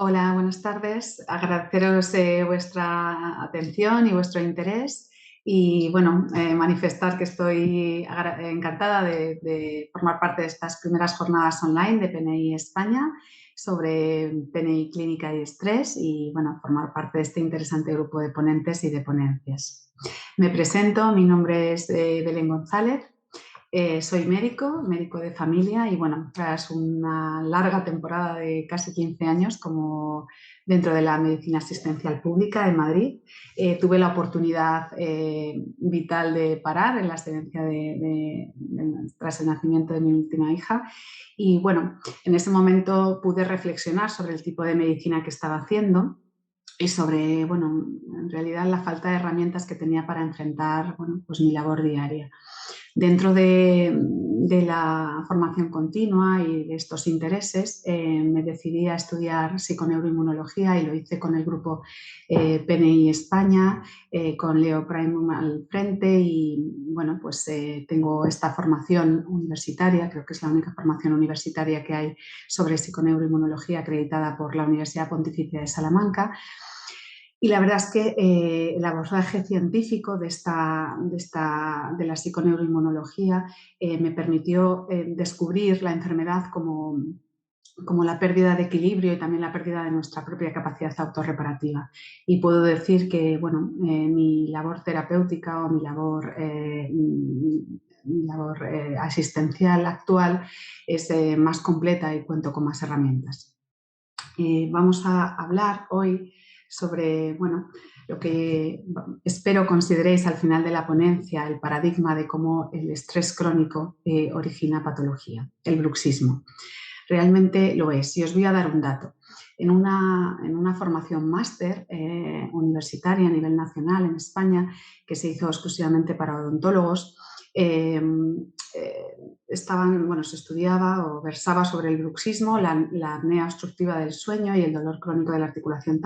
Hola, buenas tardes. Agradeceros vuestra atención y vuestro interés y manifestar que estoy encantada de formar parte de estas primeras jornadas online de PNI España sobre PNI clínica y estrés y formar parte de este interesante grupo de ponentes y de ponencias. Me presento, mi nombre es Belén González. Soy médico de familia y tras una larga temporada de casi 15 años como dentro de la medicina asistencial pública en Madrid, tuve la oportunidad vital de parar en la excedencia tras el nacimiento de mi última hija y en ese momento pude reflexionar sobre el tipo de medicina que estaba haciendo y sobre, en realidad la falta de herramientas que tenía para enfrentar, pues mi labor diaria. Dentro de la formación continua y de estos intereses, me decidí a estudiar psiconeuroinmunología y lo hice con el grupo PNI España, con Leo Prime al frente y tengo esta formación universitaria, creo que es la única formación universitaria que hay sobre psiconeuroinmunología acreditada por la Universidad Pontificia de Salamanca. Y la verdad es que el abordaje científico de la psiconeuroinmunología me permitió descubrir la enfermedad como la pérdida de equilibrio y también la pérdida de nuestra propia capacidad autorreparativa. Y puedo decir que mi labor terapéutica o mi labor asistencial actual es más completa y cuento con más herramientas. Vamos a hablar hoy sobre lo que espero consideréis al final de la ponencia, el paradigma de cómo el estrés crónico origina patología, el bruxismo. Realmente lo es y os voy a dar un dato. En una formación máster universitaria a nivel nacional en España que se hizo exclusivamente para odontólogos, se estudiaba o versaba sobre el bruxismo, la apnea obstructiva del sueño y el dolor crónico de la articulación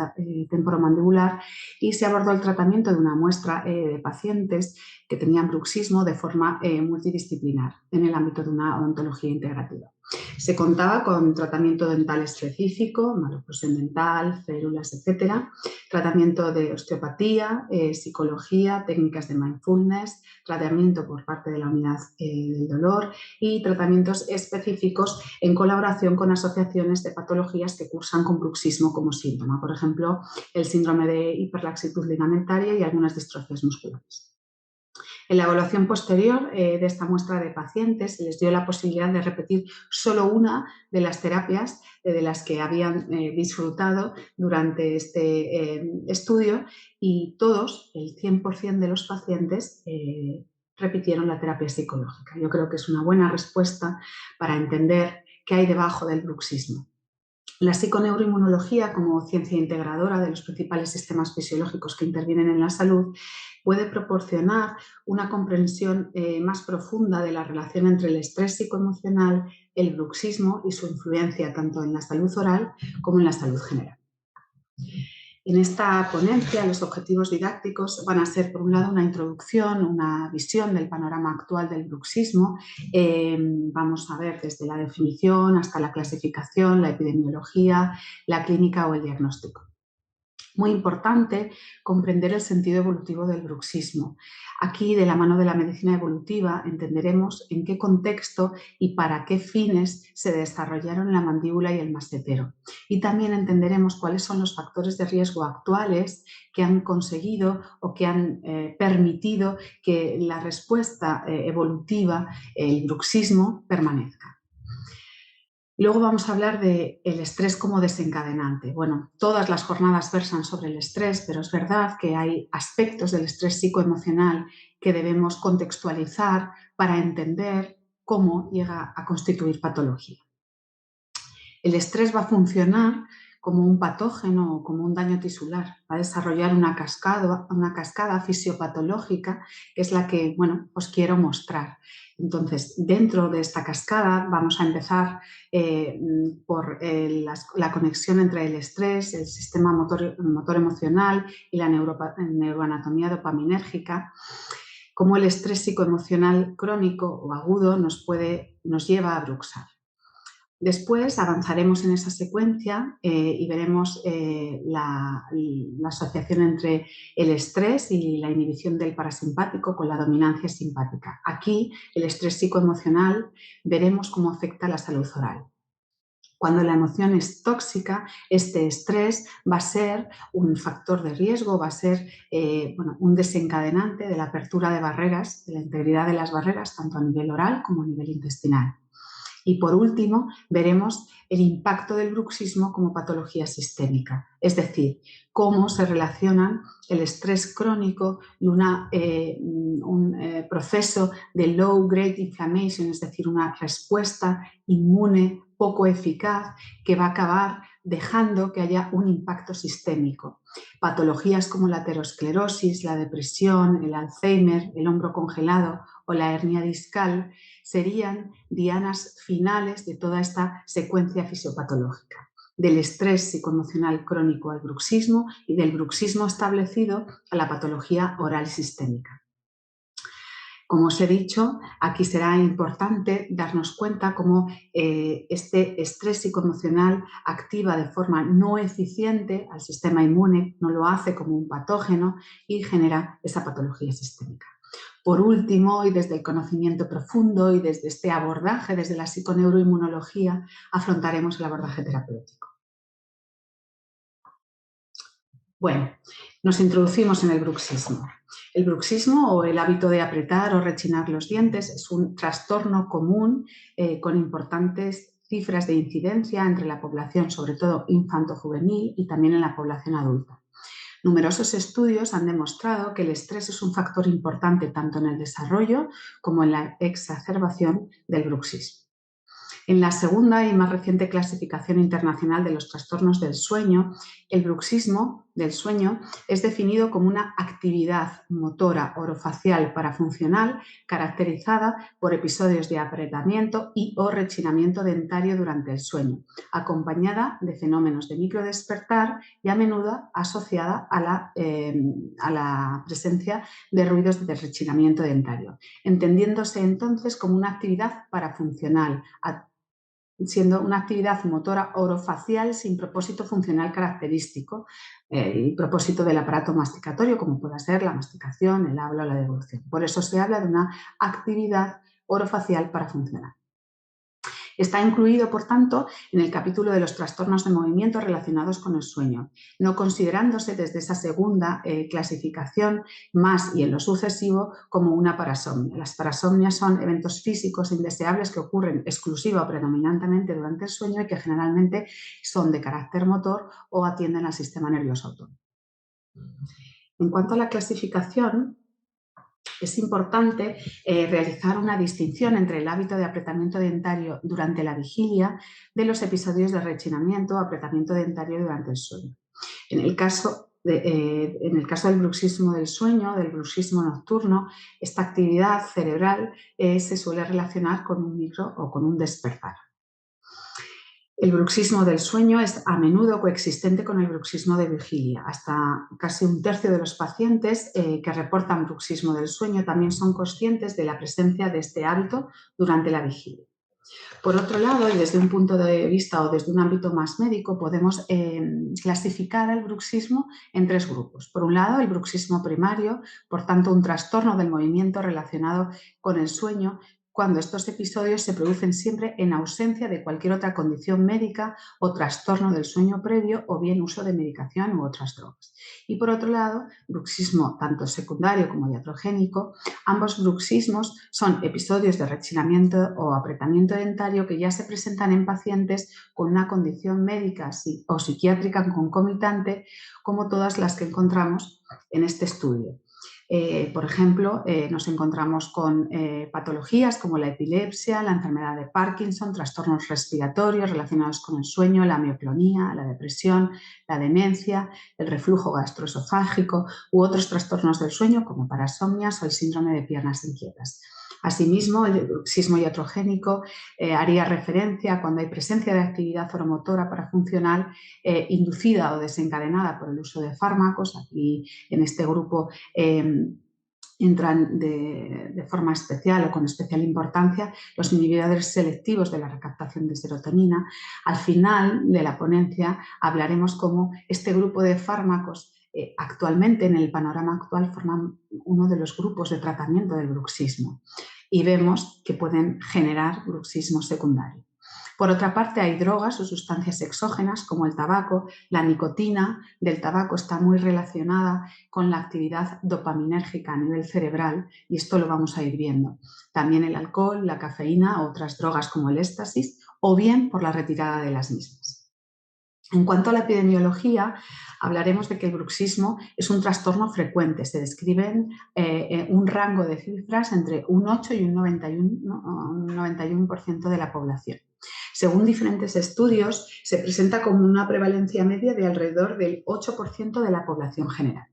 temporomandibular y se abordó el tratamiento de una muestra de pacientes que tenían bruxismo de forma multidisciplinar en el ámbito de una odontología integrativa. Se contaba con tratamiento dental específico, maloclusión dental, férulas, etcétera, tratamiento de osteopatía, psicología, técnicas de mindfulness, tratamiento por parte de la unidad del dolor y tratamientos específicos en colaboración con asociaciones de patologías que cursan con bruxismo como síntoma, por ejemplo, el síndrome de hiperlaxitud ligamentaria y algunas distrofias musculares. En la evaluación posterior de esta muestra de pacientes se les dio la posibilidad de repetir solo una de las terapias de las que habían disfrutado durante este estudio y todos, el 100% de los pacientes, repitieron la terapia psicológica. Yo creo que es una buena respuesta para entender qué hay debajo del bruxismo. La psiconeuroinmunología, como ciencia integradora de los principales sistemas fisiológicos que intervienen en la salud, puede proporcionar una comprensión más profunda de la relación entre el estrés psicoemocional, el bruxismo y su influencia tanto en la salud oral como en la salud general. En esta ponencia, los objetivos didácticos van a ser, por un lado, una introducción, una visión del panorama actual del bruxismo. Vamos a ver desde la definición hasta la clasificación, la epidemiología, la clínica o el diagnóstico. Muy importante comprender el sentido evolutivo del bruxismo. Aquí, de la mano de la medicina evolutiva, entenderemos en qué contexto y para qué fines se desarrollaron la mandíbula y el mastetero. Y también entenderemos cuáles son los factores de riesgo actuales que han conseguido o que han permitido que la respuesta evolutiva, el bruxismo, permanezca. Luego vamos a hablar del estrés como desencadenante. Bueno, todas las jornadas versan sobre el estrés, pero es verdad que hay aspectos del estrés psicoemocional que debemos contextualizar para entender cómo llega a constituir patología. El estrés va a funcionar como un patógeno o como un daño tisular, va a desarrollar una cascada fisiopatológica que es la que os quiero mostrar. Entonces, dentro de esta cascada vamos a empezar por la conexión entre el estrés, el sistema motor emocional y la neuroanatomía dopaminérgica, cómo el estrés psicoemocional crónico o agudo nos lleva a bruxar. Después avanzaremos en esa secuencia y veremos la asociación entre el estrés y la inhibición del parasimpático con la dominancia simpática. Aquí, el estrés psicoemocional, veremos cómo afecta a la salud oral. Cuando la emoción es tóxica, este estrés va a ser un factor de riesgo, va a ser un desencadenante de la apertura de barreras, de la integridad de las barreras, tanto a nivel oral como a nivel intestinal. Y por último, veremos el impacto del bruxismo como patología sistémica, es decir, cómo se relacionan el estrés crónico y un proceso de low grade inflammation, es decir, una respuesta inmune poco eficaz que va a acabar dejando que haya un impacto sistémico. Patologías como la aterosclerosis, la depresión, el Alzheimer, el hombro congelado o la hernia discal serían dianas finales de toda esta secuencia fisiopatológica, del estrés psicoemocional crónico al bruxismo y del bruxismo establecido a la patología oral sistémica. Como os he dicho, aquí será importante darnos cuenta cómo este estrés psicoemocional activa de forma no eficiente al sistema inmune, no lo hace como un patógeno y genera esa patología sistémica. Por último, y desde el conocimiento profundo y desde este abordaje, desde la psiconeuroinmunología, afrontaremos el abordaje terapéutico. Bueno, nos introducimos en el bruxismo. El bruxismo o el hábito de apretar o rechinar los dientes es un trastorno común con importantes cifras de incidencia entre la población, sobre todo infanto-juvenil y también en la población adulta. Numerosos estudios han demostrado que el estrés es un factor importante tanto en el desarrollo como en la exacerbación del bruxismo. En la segunda y más reciente clasificación internacional de los trastornos del sueño, el bruxismo del sueño es definido como una actividad motora orofacial parafuncional caracterizada por episodios de apretamiento y o rechinamiento dentario durante el sueño, acompañada de fenómenos de microdespertar y a menudo asociada a la presencia de ruidos de rechinamiento dentario, entendiéndose entonces como una actividad parafuncional, siendo una actividad motora orofacial sin propósito funcional característico, el propósito del aparato masticatorio, como pueda ser la masticación, el habla o la devolución. Por eso se habla de una actividad orofacial parafuncional. Está incluido, por tanto, en el capítulo de los trastornos de movimiento relacionados con el sueño, no considerándose desde esa segunda clasificación más y en lo sucesivo como una parasomnia. Las parasomnias son eventos físicos indeseables que ocurren exclusiva o predominantemente durante el sueño y que generalmente son de carácter motor o atienden al sistema nervioso autónomo. En cuanto a la clasificación, es importante realizar una distinción entre el hábito de apretamiento dentario durante la vigilia de los episodios de rechinamiento o apretamiento dentario durante el sueño. En el caso del bruxismo del sueño, del bruxismo nocturno, esta actividad cerebral se suele relacionar con un micro o con un despertar. El bruxismo del sueño es a menudo coexistente con el bruxismo de vigilia. Hasta casi un tercio de los pacientes que reportan bruxismo del sueño también son conscientes de la presencia de este hábito durante la vigilia. Por otro lado, y desde un punto de vista o desde un ámbito más médico, podemos clasificar el bruxismo en tres grupos. Por un lado, el bruxismo primario, por tanto, un trastorno del movimiento relacionado con el sueño, cuando estos episodios se producen siempre en ausencia de cualquier otra condición médica o trastorno del sueño previo o bien uso de medicación u otras drogas. Y por otro lado, bruxismo tanto secundario como iatrogénico. Ambos bruxismos son episodios de rechinamiento o apretamiento dentario que ya se presentan en pacientes con una condición médica o psiquiátrica concomitante, como todas las que encontramos en este estudio. Por ejemplo, nos encontramos con patologías como la epilepsia, la enfermedad de Parkinson, trastornos respiratorios relacionados con el sueño, la mioclonía, la depresión, la demencia, el reflujo gastroesofágico u otros trastornos del sueño como parasomnias o el síndrome de piernas inquietas. Asimismo, el bruxismo iatrogénico haría referencia a cuando hay presencia de actividad oromotora parafuncional inducida o desencadenada por el uso de fármacos. Aquí en este grupo entran de forma especial o con especial importancia los inhibidores selectivos de la recaptación de serotonina. Al final de la ponencia hablaremos cómo este grupo de fármacos actualmente en el panorama actual forman uno de los grupos de tratamiento del bruxismo y vemos que pueden generar bruxismo secundario. Por otra parte, hay drogas o sustancias exógenas como el tabaco. La nicotina del tabaco está muy relacionada con la actividad dopaminérgica a nivel cerebral y esto lo vamos a ir viendo. También el alcohol, la cafeína o otras drogas como el éxtasis o bien por la retirada de las mismas. En cuanto a la epidemiología, hablaremos de que el bruxismo es un trastorno frecuente. Se describen un rango de cifras entre un 8 y un 91% de la población. Según diferentes estudios, se presenta como una prevalencia media de alrededor del 8% de la población general.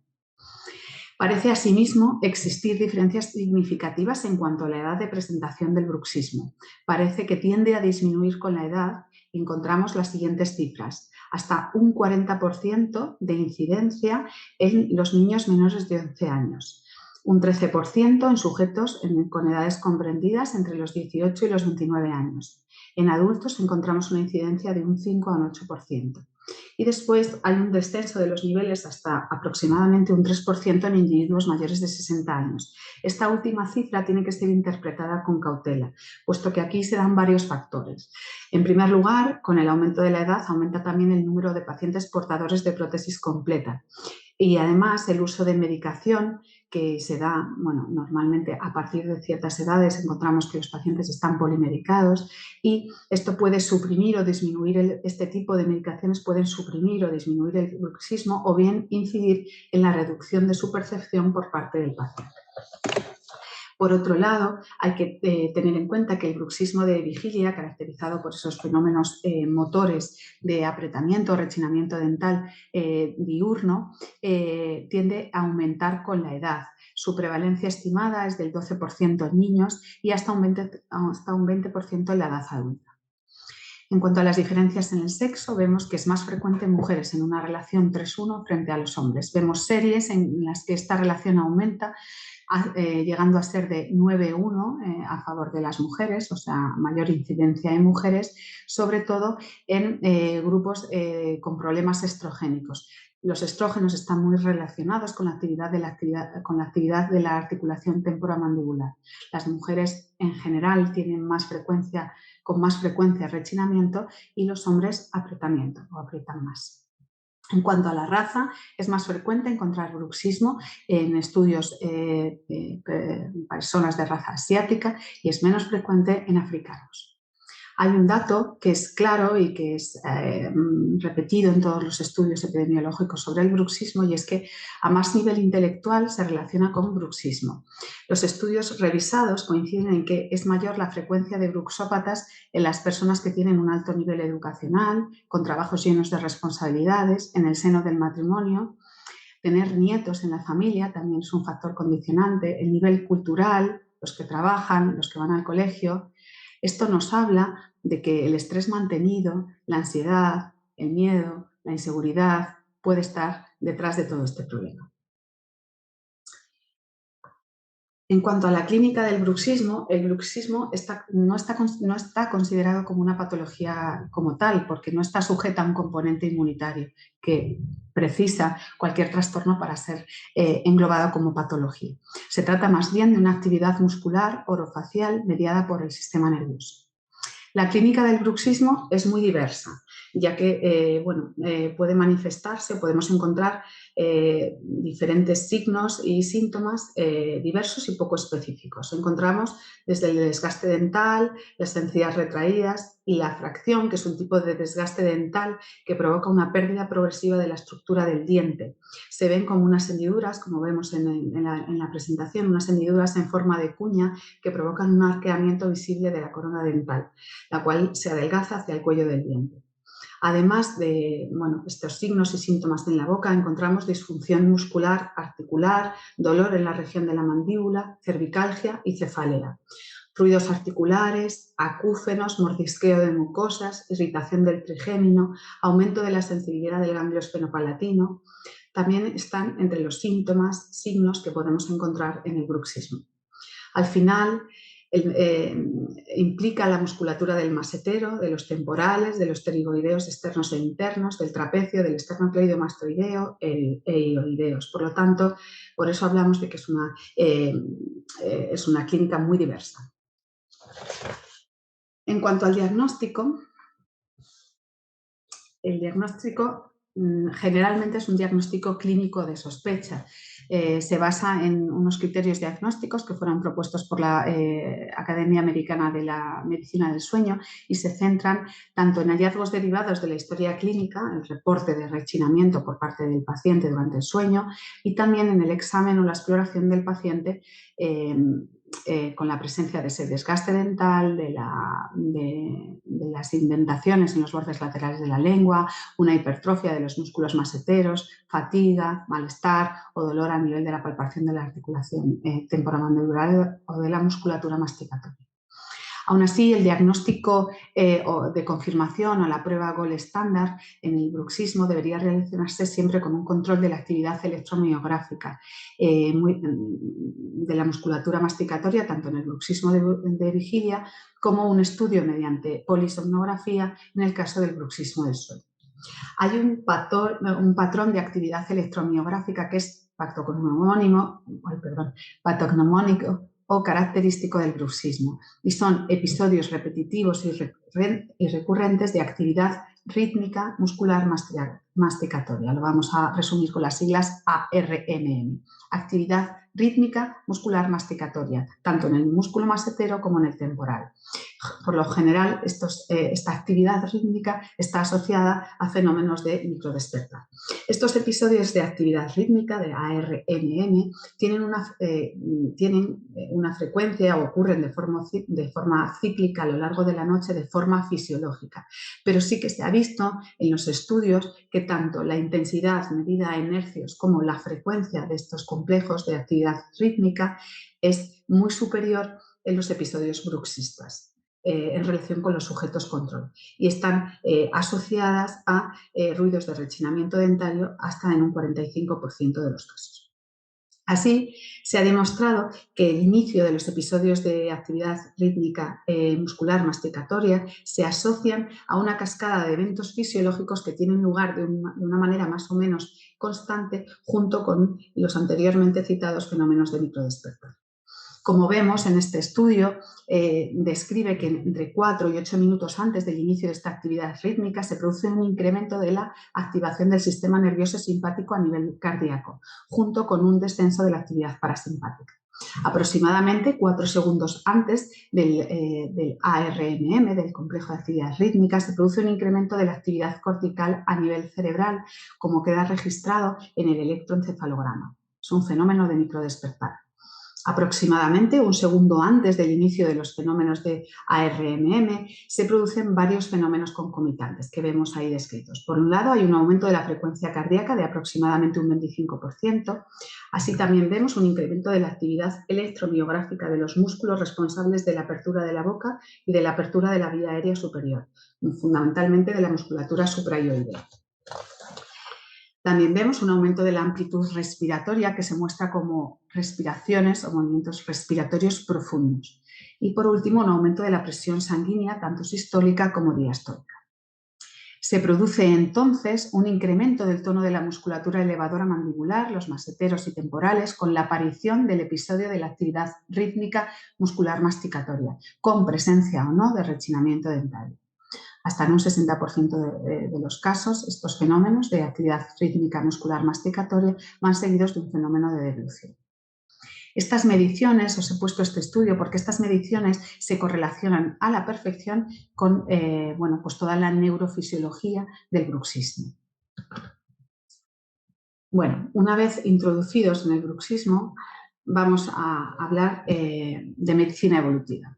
Parece asimismo existir diferencias significativas en cuanto a la edad de presentación del bruxismo. Parece que tiende a disminuir con la edad y encontramos las siguientes cifras. Hasta un 40% de incidencia en los niños menores de 11 años. Un 13% en sujetos con edades comprendidas entre los 18 y los 29 años. En adultos encontramos una incidencia de un 5 a un 8%. Y después hay un descenso de los niveles hasta aproximadamente un 3% en individuos mayores de 60 años. Esta última cifra tiene que ser interpretada con cautela, puesto que aquí se dan varios factores. En primer lugar, con el aumento de la edad aumenta también el número de pacientes portadores de prótesis completa. Y además el uso de medicación que se da, normalmente a partir de ciertas edades encontramos que los pacientes están polimedicados y esto puede suprimir o disminuir, este tipo de medicaciones pueden suprimir o disminuir el bruxismo o bien incidir en la reducción de su percepción por parte del paciente. Por otro lado, hay que tener en cuenta que el bruxismo de vigilia, caracterizado por esos fenómenos motores de apretamiento o rechinamiento dental diurno, tiende a aumentar con la edad. Su prevalencia estimada es del 12% en niños y hasta un 20% en la edad adulta. En cuanto a las diferencias en el sexo, vemos que es más frecuente en mujeres en una relación 3:1 frente a los hombres. Vemos series en las que esta relación aumenta, llegando a ser de 9:1 a favor de las mujeres, o sea, mayor incidencia en mujeres, sobre todo en grupos con problemas estrogénicos. Los estrógenos están muy relacionados con la actividad de la articulación temporomandibular. Las mujeres en general tienen con más frecuencia rechinamiento y los hombres apretamiento o aprietan más. En cuanto a la raza, es más frecuente encontrar bruxismo en estudios de personas de raza asiática y es menos frecuente en africanos. Hay un dato que es claro y que es repetido en todos los estudios epidemiológicos sobre el bruxismo y es que a más nivel intelectual se relaciona con bruxismo. Los estudios revisados coinciden en que es mayor la frecuencia de bruxópatas en las personas que tienen un alto nivel educacional, con trabajos llenos de responsabilidades, en el seno del matrimonio. Tener nietos en la familia también es un factor condicionante, el nivel cultural, los que trabajan, los que van al colegio. Esto nos habla de que el estrés mantenido, la ansiedad, el miedo, la inseguridad puede estar detrás de todo este problema. En cuanto a la clínica del bruxismo, el bruxismo no está considerado como una patología como tal, porque no está sujeta a un componente inmunitario que precisa cualquier trastorno para ser englobado como patología. Se trata más bien de una actividad muscular orofacial mediada por el sistema nervioso. La clínica del bruxismo es muy diversa, ya que puede manifestarse, podemos encontrar diferentes signos y síntomas diversos y poco específicos. Encontramos desde el desgaste dental, las encías retraídas y la fracción, que es un tipo de desgaste dental que provoca una pérdida progresiva de la estructura del diente. Se ven como unas hendiduras, como vemos en la presentación, unas hendiduras en forma de cuña que provocan un arqueamiento visible de la corona dental, la cual se adelgaza hacia el cuello del diente. Además de estos signos y síntomas en la boca, encontramos disfunción muscular articular, dolor en la región de la mandíbula, cervicalgia y cefalea. Ruidos articulares, acúfenos, mordisqueo de mucosas, irritación del trigémino, aumento de la sensibilidad del ganglio esfenopalatino, también están entre los signos que podemos encontrar en el bruxismo. Al final, implica la musculatura del masetero, de los temporales, de los pterigoideos externos e internos, del trapecio, del esternocleidomastoideo e ioideos. Por lo tanto, por eso hablamos de que es una clínica muy diversa. En cuanto al diagnóstico, el diagnóstico generalmente es un diagnóstico clínico de sospecha. Se basa en unos criterios diagnósticos que fueron propuestos por la Academia Americana de la Medicina del Sueño y se centran tanto en hallazgos derivados de la historia clínica, el reporte de rechinamiento por parte del paciente durante el sueño, y también en el examen o la exploración del paciente con la presencia de ese desgaste dental, de las indentaciones en los bordes laterales de la lengua, una hipertrofia de los músculos maseteros, fatiga, malestar o dolor a nivel de la palpación de la articulación temporomandibular o de la musculatura masticatoria. Aún así, el diagnóstico de confirmación o la prueba gold estándar en el bruxismo debería realizarse siempre con un control de la actividad electromiográfica de la musculatura masticatoria, tanto en el bruxismo de vigilia como un estudio mediante polisomnografía en el caso del bruxismo del sueño. Hay un patrón de actividad electromiográfica que es patognomónico o característico del bruxismo y son episodios repetitivos y recurrentes de actividad rítmica muscular masticatoria. Lo vamos a resumir con las siglas ARMM. Actividad rítmica muscular masticatoria, tanto en el músculo masetero como en el temporal. Por lo general, esta actividad rítmica está asociada a fenómenos de microdespertar. Estos episodios de actividad rítmica, de ARMM, tienen una frecuencia o ocurren de forma cíclica a lo largo de la noche de forma fisiológica, pero sí que se ha visto en los estudios que tanto la intensidad medida en hercios como la frecuencia de estos complejos de actividad rítmica es muy superior en los episodios bruxistas en relación con los sujetos control y están asociadas a ruidos de rechinamiento dentario hasta en un 45% de los casos. Así, se ha demostrado que el inicio de los episodios de actividad rítmica muscular masticatoria se asocian a una cascada de eventos fisiológicos que tienen lugar de una manera más o menos constante junto con los anteriormente citados fenómenos de microdespertar. Como vemos en este estudio, describe que entre 4 y 8 minutos antes del inicio de esta actividad rítmica se produce un incremento de la activación del sistema nervioso simpático a nivel cardíaco, junto con un descenso de la actividad parasimpática. Aproximadamente 4 segundos antes del ARMM, del complejo de actividad rítmica, se produce un incremento de la actividad cortical a nivel cerebral, como queda registrado en el electroencefalograma. Es un fenómeno de microdespertar. Aproximadamente un segundo antes del inicio de los fenómenos de ARMM se producen varios fenómenos concomitantes que vemos ahí descritos. Por un lado, hay un aumento de la frecuencia cardíaca de aproximadamente un 25%. Así también vemos un incremento de la actividad electromiográfica de los músculos responsables de la apertura de la boca y de la apertura de la vía aérea superior, fundamentalmente de la musculatura supraioidea. También vemos un aumento de la amplitud respiratoria que se muestra como respiraciones o movimientos respiratorios profundos. Y por último, un aumento de la presión sanguínea, tanto sistólica como diastólica. Se produce entonces un incremento del tono de la musculatura elevadora mandibular, los maseteros y temporales, con la aparición del episodio de la actividad rítmica muscular masticatoria, con presencia o no de rechinamiento dentario. Hasta en un 60% de los casos, estos fenómenos de actividad rítmica muscular masticatoria van seguidos de un fenómeno de deglución. Estas mediciones, os he puesto este estudio porque estas mediciones se correlacionan a la perfección con pues toda la neurofisiología del bruxismo. Bueno, una vez introducidos en el bruxismo, vamos a hablar de medicina evolutiva.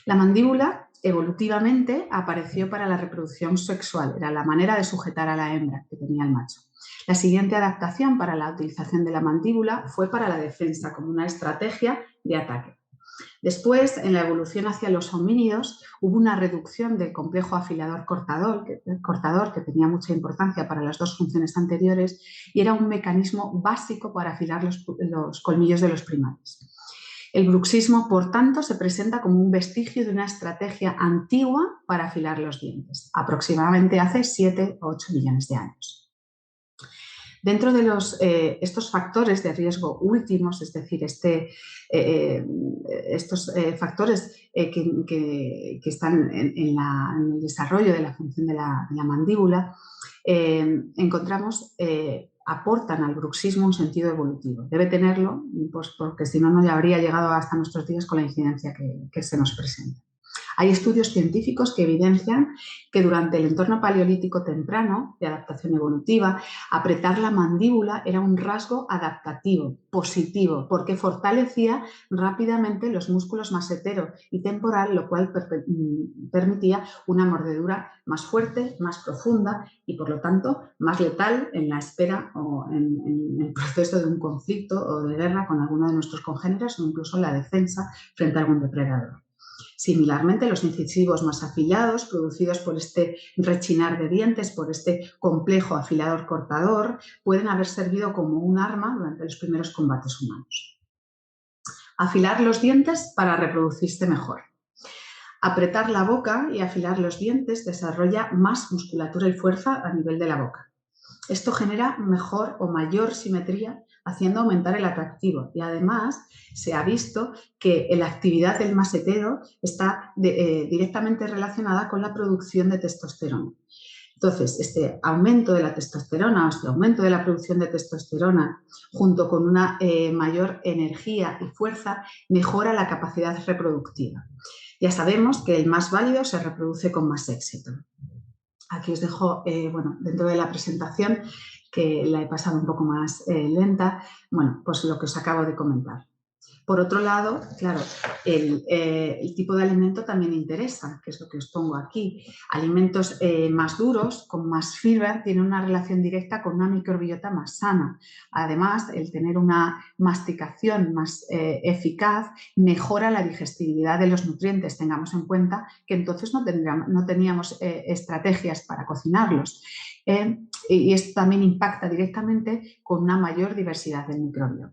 La mandíbula evolutivamente apareció para la reproducción sexual, era la manera de sujetar a la hembra que tenía el macho. La siguiente adaptación para la utilización de la mandíbula fue para la defensa, como una estrategia de ataque. Después, en la evolución hacia los homínidos, hubo una reducción del complejo afilador-cortador, que tenía mucha importancia para las dos funciones anteriores y era un mecanismo básico para afilar los colmillos de los primates. El bruxismo, por tanto, se presenta como un vestigio de una estrategia antigua para afilar los dientes, aproximadamente hace 7 o 8 millones de años. Dentro de estos factores de riesgo últimos, es decir, estos factores que están en el desarrollo de la función de la mandíbula, encontramos aportan al bruxismo un sentido evolutivo. Debe tenerlo, pues porque si no, no habría llegado hasta nuestros días con la incidencia que se nos presenta. Hay estudios científicos que evidencian que durante el entorno paleolítico temprano de adaptación evolutiva, apretar la mandíbula era un rasgo adaptativo, positivo, porque fortalecía rápidamente los músculos masetero y temporal, lo cual permitía una mordedura más fuerte, más profunda y, por lo tanto, más letal en la espera o en el proceso de un conflicto o de guerra con alguno de nuestros congéneres o incluso en la defensa frente a algún depredador. Similarmente, los incisivos más afilados, producidos por este rechinar de dientes, por este complejo afilador-cortador, pueden haber servido como un arma durante los primeros combates humanos. Afilar los dientes para reproducirse mejor. Apretar la boca y afilar los dientes desarrolla más musculatura y fuerza a nivel de la boca. Esto genera mejor o mayor simetría, haciendo aumentar el atractivo. Y además se ha visto que la actividad del masetero está directamente relacionada con la producción de testosterona. Entonces, este aumento de la testosterona o este aumento de la producción de testosterona junto con una mayor energía y fuerza mejora la capacidad reproductiva. Ya sabemos que el más válido se reproduce con más éxito. Aquí os dejo, dentro de la presentación, que la he pasado un poco más lenta, pues lo que os acabo de comentar. Por otro lado, claro, el tipo de alimento también interesa, que es lo que os pongo aquí. Alimentos más duros, con más fibra, tienen una relación directa con una microbiota más sana. Además, el tener una masticación más eficaz mejora la digestibilidad de los nutrientes. Tengamos en cuenta que entonces no teníamos estrategias para cocinarlos. Y esto también impacta directamente con una mayor diversidad del microbioma.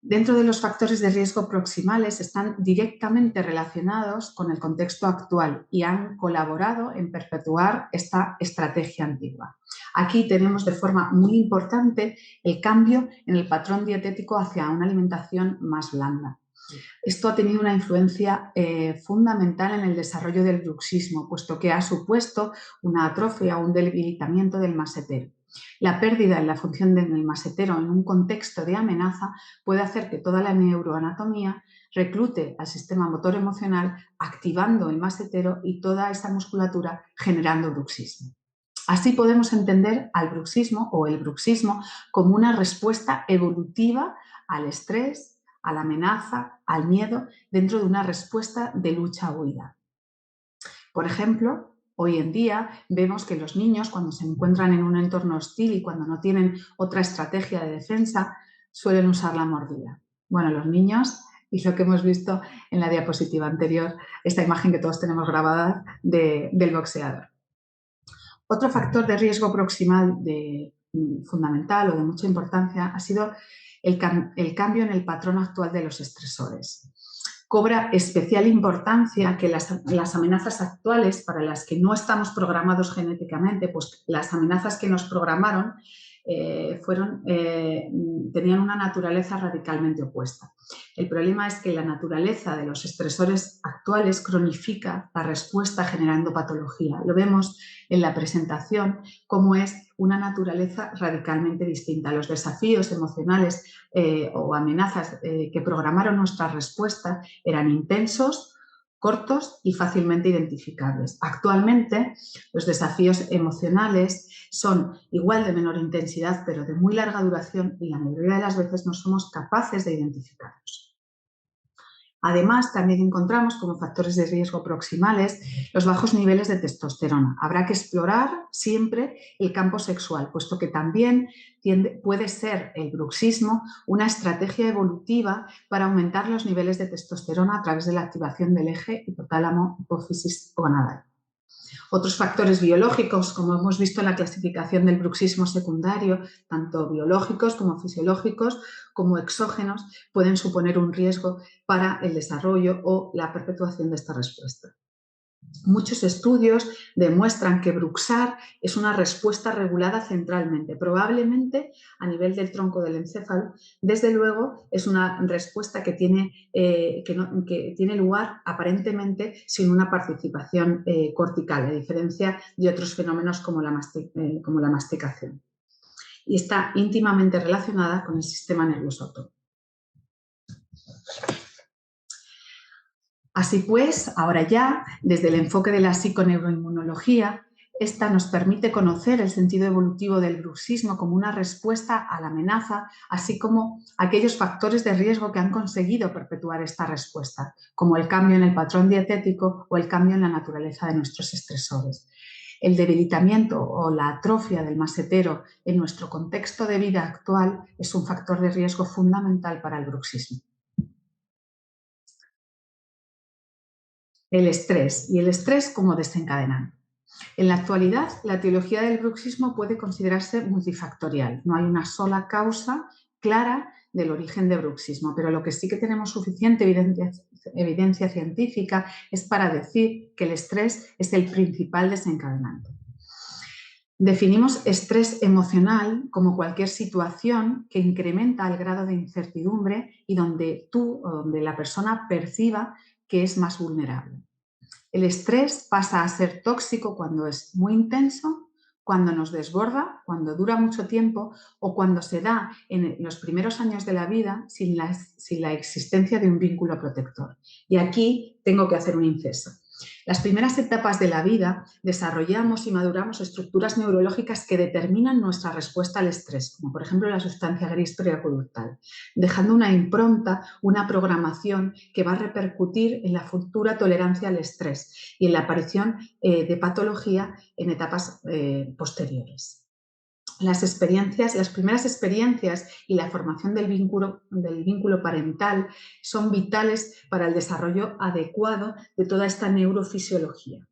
Dentro de los factores de riesgo proximales están directamente relacionados con el contexto actual y han colaborado en perpetuar esta estrategia antigua. Aquí tenemos de forma muy importante el cambio en el patrón dietético hacia una alimentación más blanda. Esto ha tenido una influencia fundamental en el desarrollo del bruxismo, puesto que ha supuesto una atrofia o un debilitamiento del masetero. La pérdida en la función del masetero en un contexto de amenaza puede hacer que toda la neuroanatomía reclute al sistema motor emocional, activando el masetero y toda esa musculatura generando bruxismo. Así podemos entender al bruxismo o el bruxismo como una respuesta evolutiva al estrés, a la amenaza, al miedo, dentro de una respuesta de lucha-huida. Por ejemplo, hoy en día vemos que los niños, cuando se encuentran en un entorno hostil y cuando no tienen otra estrategia de defensa, suelen usar la mordida. Bueno, los niños, y lo que hemos visto en la diapositiva anterior, esta imagen que todos tenemos grabada del boxeador. Otro factor de riesgo proximal fundamental o de mucha importancia ha sido el cambio en el patrón actual de los estresores. Cobra especial importancia que las amenazas actuales para las que no estamos programados genéticamente, pues las amenazas que nos programaron tenían una naturaleza radicalmente opuesta. El problema es que la naturaleza de los estresores actuales cronifica la respuesta generando patología. Lo vemos en la presentación cómo es una naturaleza radicalmente distinta. Los desafíos emocionales o amenazas que programaron nuestra respuesta eran intensos, cortos y fácilmente identificables. Actualmente, los desafíos emocionales son igual de menor intensidad, pero de muy larga duración y la mayoría de las veces no somos capaces de identificarlos. Además, también encontramos como factores de riesgo proximales los bajos niveles de testosterona. Habrá que explorar siempre el campo sexual, puesto que también puede ser el bruxismo una estrategia evolutiva para aumentar los niveles de testosterona a través de la activación del eje hipotálamo-hipófisis gonadal. Otros factores biológicos, como hemos visto en la clasificación del bruxismo secundario, tanto biológicos como fisiológicos, como exógenos, pueden suponer un riesgo para el desarrollo o la perpetuación de esta respuesta. Muchos estudios demuestran que bruxar es una respuesta regulada centralmente, probablemente a nivel del tronco del encéfalo. Desde luego, es una respuesta que tiene lugar aparentemente sin una participación cortical, a diferencia de otros fenómenos como la masticación. Y está íntimamente relacionada con el sistema nervioso autónomo. Así pues, ahora ya, desde el enfoque de la psiconeuroinmunología, esta nos permite conocer el sentido evolutivo del bruxismo como una respuesta a la amenaza, así como aquellos factores de riesgo que han conseguido perpetuar esta respuesta, como el cambio en el patrón dietético o el cambio en la naturaleza de nuestros estresores. El debilitamiento o la atrofia del masetero en nuestro contexto de vida actual es un factor de riesgo fundamental para el bruxismo. El estrés y el estrés como desencadenante. En la actualidad, la etiología del bruxismo puede considerarse multifactorial. No hay una sola causa clara del origen del bruxismo, pero lo que sí que tenemos suficiente evidencia científica es para decir que el estrés es el principal desencadenante. Definimos estrés emocional como cualquier situación que incrementa el grado de incertidumbre y donde la persona perciba que es más vulnerable. El estrés pasa a ser tóxico cuando es muy intenso, cuando nos desborda, cuando dura mucho tiempo o cuando se da en los primeros años de la vida sin la existencia de un vínculo protector. Y aquí tengo que hacer un inciso. Las primeras etapas de la vida desarrollamos y maduramos estructuras neurológicas que determinan nuestra respuesta al estrés, como por ejemplo la sustancia gris periaconductal, dejando una impronta, una programación que va a repercutir en la futura tolerancia al estrés y en la aparición de patología en etapas posteriores. Las primeras experiencias y la formación del vínculo parental son vitales para el desarrollo adecuado de toda esta neurofisiología.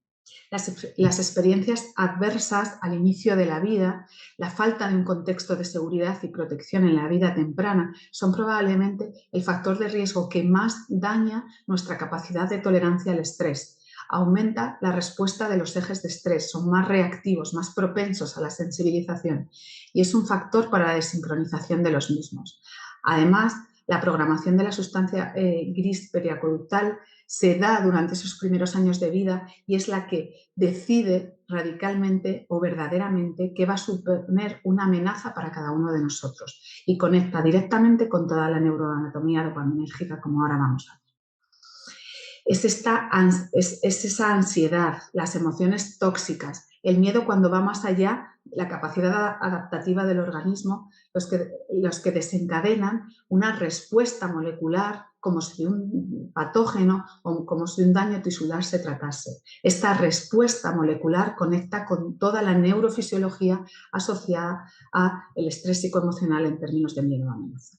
Las experiencias adversas al inicio de la vida, la falta de un contexto de seguridad y protección en la vida temprana son probablemente el factor de riesgo que más daña nuestra capacidad de tolerancia al estrés. Aumenta la respuesta de los ejes de estrés, son más reactivos, más propensos a la sensibilización y es un factor para la desincronización de los mismos. Además, la programación de la sustancia gris periaconductal se da durante esos primeros años de vida y es la que decide radicalmente o verdaderamente qué va a suponer una amenaza para cada uno de nosotros y conecta directamente con toda la neuroanatomía dopaminérgica, como ahora vamos a ver. Es esa ansiedad, las emociones tóxicas, el miedo cuando va más allá, la capacidad adaptativa del organismo, los que desencadenan una respuesta molecular como si de un patógeno o como si de un daño tisular se tratase. Esta respuesta molecular conecta con toda la neurofisiología asociada al estrés psicoemocional en términos de miedo a amenaza.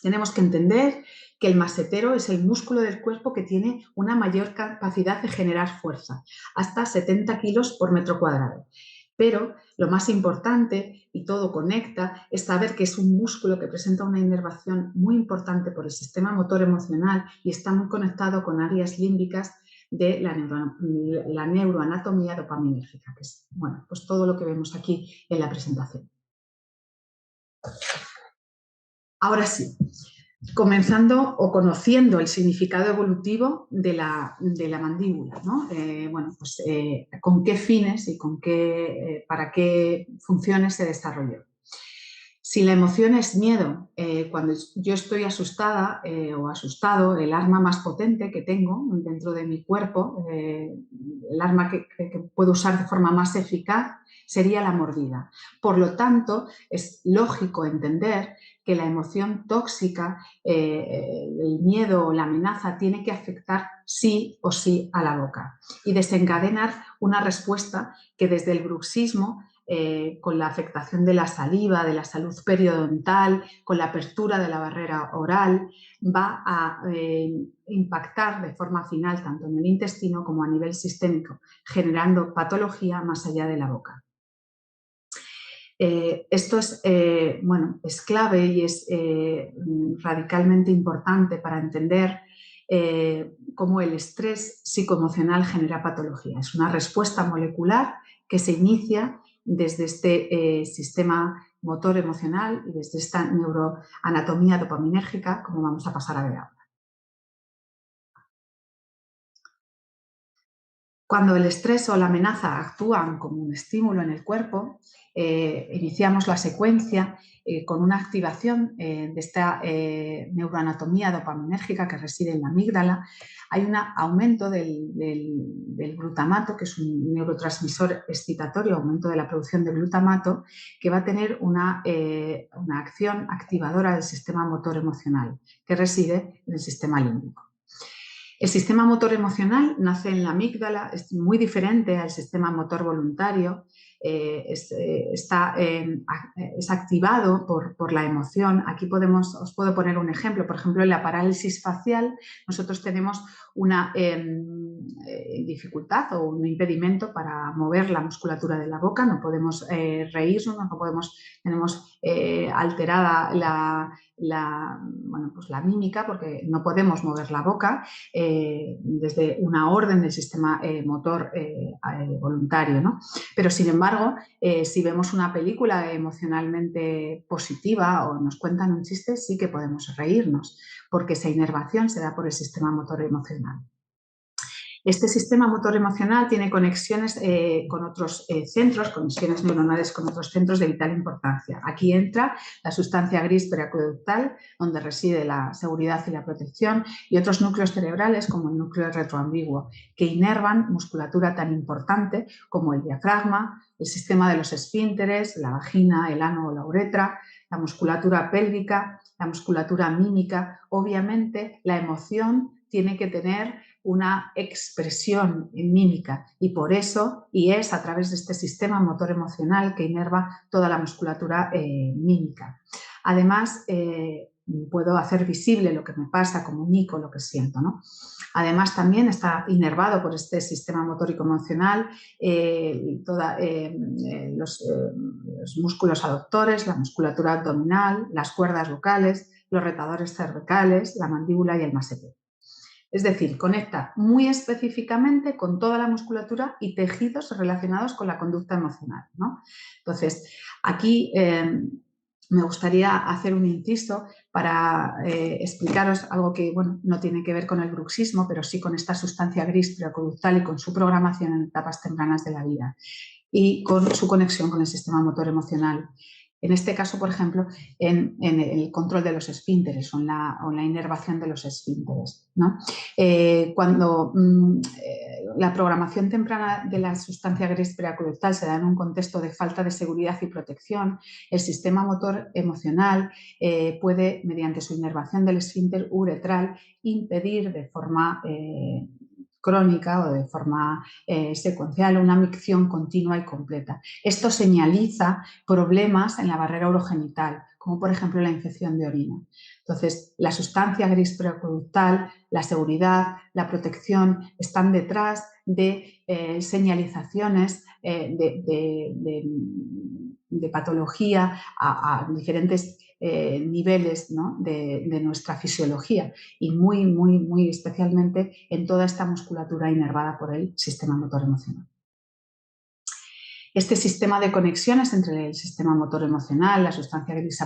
Tenemos que entender que el masetero es el músculo del cuerpo que tiene una mayor capacidad de generar fuerza, hasta 70 kilos por metro cuadrado. Pero lo más importante, y todo conecta, es saber que es un músculo que presenta una inervación muy importante por el sistema motor emocional y está muy conectado con áreas límbicas de la neuroanatomía dopaminérgica, que es pues todo lo que vemos aquí en la presentación. Ahora sí, comenzando o conociendo el significado evolutivo de la mandíbula, ¿no? Con qué fines y para qué funciones se desarrolló. Si la emoción es miedo, cuando yo estoy asustada o asustado, el arma más potente que tengo dentro de mi cuerpo, el arma que puedo usar de forma más eficaz, sería la mordida. Por lo tanto, es lógico entender que la emoción tóxica, el miedo o la amenaza tiene que afectar sí o sí a la boca y desencadenar una respuesta que desde el bruxismo, con la afectación de la saliva, de la salud periodontal, con la apertura de la barrera oral, va a impactar de forma final tanto en el intestino como a nivel sistémico, generando patología más allá de la boca. Esto es, es clave y es radicalmente importante para entender cómo el estrés psicoemocional genera patología. Es una respuesta molecular que se inicia desde este sistema motor emocional y desde esta neuroanatomía dopaminérgica, como vamos a pasar a ver ahora. Cuando el estrés o la amenaza actúan como un estímulo en el cuerpo, iniciamos la secuencia con una activación de esta neuroanatomía dopaminérgica que reside en la amígdala. Hay un aumento del glutamato, que es un neurotransmisor excitatorio, aumento de la producción de glutamato, que va a tener una acción activadora del sistema motor emocional, que reside en el sistema límbico. El sistema motor emocional nace en la amígdala, es muy diferente al sistema motor voluntario, es activado por la emoción. Aquí os puedo poner un ejemplo. Por ejemplo, en la parálisis facial nosotros tenemos una dificultad o un impedimento para mover la musculatura de la boca, no podemos reírnos, tenemos alterada la mímica porque no podemos mover la boca desde una orden del sistema motor voluntario, ¿no? Pero sin embargo, si vemos una película emocionalmente positiva o nos cuentan un chiste, sí que podemos reírnos porque esa inervación se da por el sistema motor emocional. Este sistema motor emocional tiene conexiones con otros centros, conexiones neuronales con otros centros de vital importancia. Aquí entra la sustancia gris periaqueductal, donde reside la seguridad y la protección, y otros núcleos cerebrales, como el núcleo retroambiguo, que inervan musculatura tan importante como el diafragma, el sistema de los esfínteres, la vagina, el ano o la uretra, la musculatura pélvica, la musculatura mímica. Obviamente, la emoción tiene que tener una expresión mímica y por eso, y es a través de este sistema motor emocional que inerva toda la musculatura mímica. Además, puedo hacer visible lo que me pasa, comunico lo que siento, ¿no? Además, también está inervado por este sistema motórico emocional los músculos aductores, la musculatura abdominal, las cuerdas vocales, los retadores cervicales, la mandíbula y el masete. Es decir, conecta muy específicamente con toda la musculatura y tejidos relacionados con la conducta emocional, ¿no? Entonces, aquí me gustaría hacer un inciso para explicaros algo que no tiene que ver con el bruxismo, pero sí con esta sustancia gris periaqueductal y con su programación en etapas tempranas de la vida y con su conexión con el sistema motor emocional. En este caso, por ejemplo, en el control de los esfínteres o en la inervación de los esfínteres, ¿no? Cuando la programación temprana de la sustancia gris periaqueductal se da en un contexto de falta de seguridad y protección, el sistema motor emocional puede, mediante su inervación del esfínter uretral, impedir de forma crónica o de forma secuencial una micción continua y completa. Esto señaliza problemas en la barrera urogenital, como por ejemplo la infección de orina. Entonces, la sustancia gris periaqueductal, la seguridad, la protección están detrás de señalizaciones de patología a diferentes niveles, ¿no? de nuestra fisiología y muy especialmente en toda esta musculatura inervada por el sistema motor emocional. Este sistema de conexiones entre el sistema motor emocional, la sustancia gris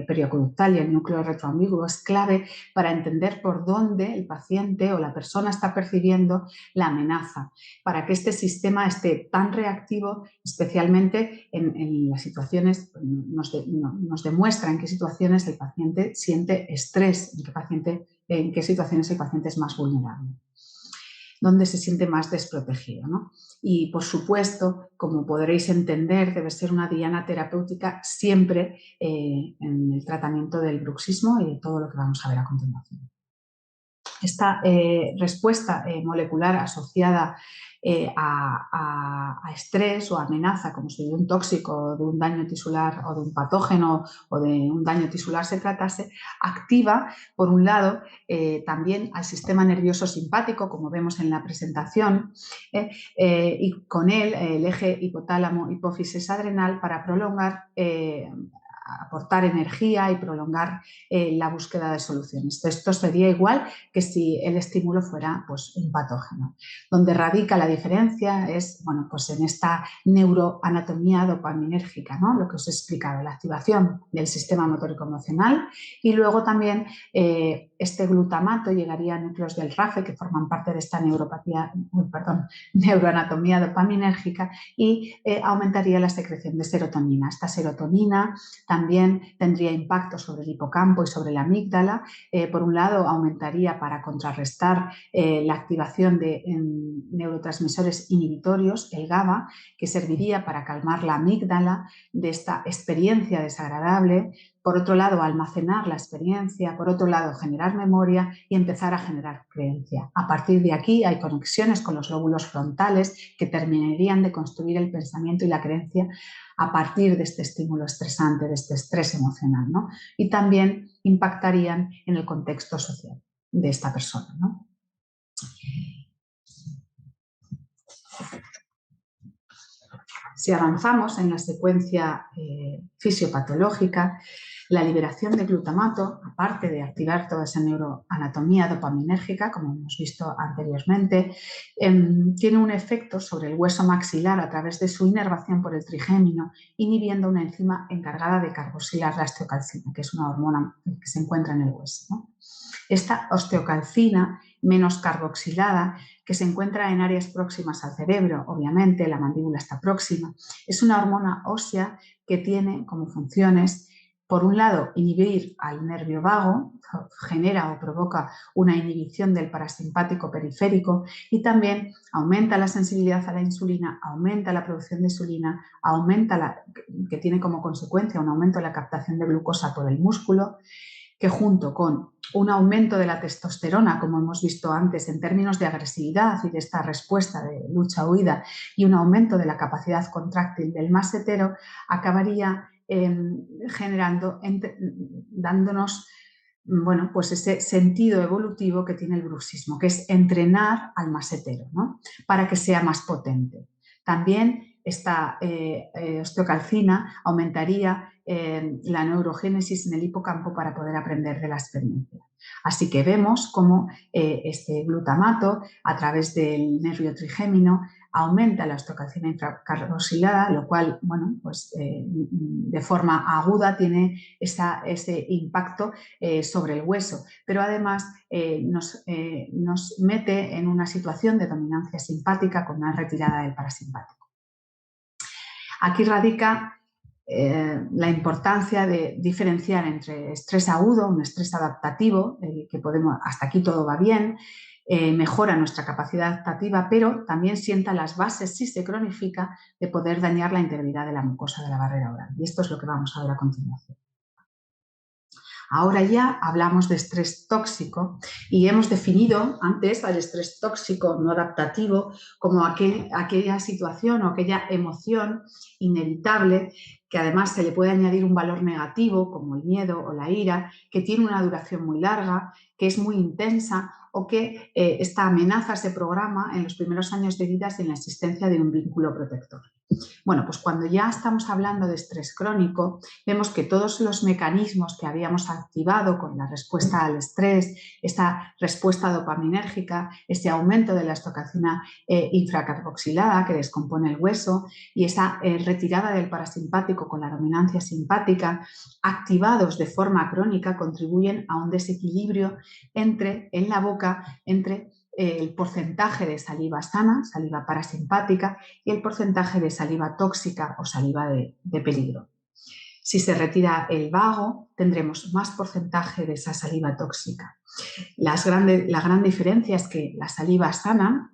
periaqueductal y el núcleo retroambiguo es clave para entender por dónde el paciente o la persona está percibiendo la amenaza, para que este sistema esté tan reactivo, especialmente en las situaciones, nos demuestra en qué situaciones el paciente siente estrés, en qué situaciones el paciente es más vulnerable. donde se siente más desprotegido, ¿no? Y, por supuesto, como podréis entender, debe ser una diana terapéutica siempre en el tratamiento del bruxismo y de todo lo que vamos a ver a continuación. Esta respuesta molecular asociada a estrés o amenaza, como si de un tóxico, de un daño tisular o de un patógeno o de un daño tisular se tratase, activa, por un lado, también al sistema nervioso simpático, como vemos en la presentación, y con él el eje hipotálamo-hipófisis adrenal para prolongar aportar energía y prolongar la búsqueda de soluciones. Esto sería igual que si el estímulo fuera pues, un patógeno. Donde radica la diferencia es bueno, pues en esta neuroanatomía dopaminérgica, ¿no? Lo que os he explicado, la activación del sistema motórico emocional y luego también este glutamato llegaría a núcleos del RAFE que forman parte de esta neuroanatomía dopaminérgica y aumentaría la secreción de serotonina. Esta serotonina también tendría impacto sobre el hipocampo y sobre la amígdala. Por un lado, aumentaría para contrarrestar la activación de neurotransmisores inhibitorios, el GABA, que serviría para calmar la amígdala de esta experiencia desagradable. Por otro lado, almacenar la experiencia, por otro lado, generar memoria y empezar a generar creencia. A partir de aquí hay conexiones con los lóbulos frontales que terminarían de construir el pensamiento y la creencia a partir de este estímulo estresante, de este estrés emocional, ¿no? Y también impactarían en el contexto social de esta persona, ¿no? Si avanzamos en la secuencia fisiopatológica, la liberación de glutamato, aparte de activar toda esa neuroanatomía dopaminérgica, como hemos visto anteriormente, tiene un efecto sobre el hueso maxilar a través de su inervación por el trigémino, inhibiendo una enzima encargada de carboxilar la osteocalcina, que es una hormona que se encuentra en el hueso, ¿no? Esta osteocalcina menos carboxilada, que se encuentra en áreas próximas al cerebro, obviamente la mandíbula está próxima, es una hormona ósea que tiene como funciones, por un lado, inhibir al nervio vago, genera o provoca una inhibición del parasimpático periférico y también aumenta la sensibilidad a la insulina, aumenta la producción de insulina, que tiene como consecuencia un aumento de la captación de glucosa por el músculo, que junto con un aumento de la testosterona, como hemos visto antes en términos de agresividad y de esta respuesta de lucha-huida, y un aumento de la capacidad contráctil del masetero, acabaría dándonos bueno, pues ese sentido evolutivo que tiene el bruxismo, que es entrenar al masetero, ¿no? Para que sea más potente. También esta osteocalcina aumentaría la neurogénesis en el hipocampo para poder aprender de la experiencia. Así que vemos cómo este glutamato, a través del nervio trigémino, aumenta la osteocalcina infracarboxilada, lo cual, bueno, pues de forma aguda tiene ese impacto sobre el hueso, pero además nos mete en una situación de dominancia simpática con una retirada del parasimpático. Aquí radica la importancia de diferenciar entre estrés agudo, un estrés adaptativo, que podemos, hasta aquí todo va bien, mejora nuestra capacidad adaptativa, pero también sienta las bases, si se cronifica, de poder dañar la integridad de la mucosa de la barrera oral. Y esto es lo que vamos a ver a continuación. Ahora ya hablamos de estrés tóxico y hemos definido antes al estrés tóxico no adaptativo como aquella situación o aquella emoción inevitable que además se le puede añadir un valor negativo como el miedo o la ira, que tiene una duración muy larga, que es muy intensa o que esta amenaza se programa en los primeros años de vida sin la existencia de un vínculo protector. Bueno, pues cuando ya estamos hablando de estrés crónico, vemos que todos los mecanismos que habíamos activado con la respuesta al estrés, esta respuesta dopaminérgica, este aumento de la osteocalcina infracarboxilada que descompone el hueso y esa retirada del parasimpático con la dominancia simpática, activados de forma crónica, contribuyen a un desequilibrio en la boca entre el porcentaje de saliva sana, saliva parasimpática, y el porcentaje de saliva tóxica o saliva de peligro. Si se retira el vago, tendremos más porcentaje de esa saliva tóxica. La gran diferencia es que la saliva sana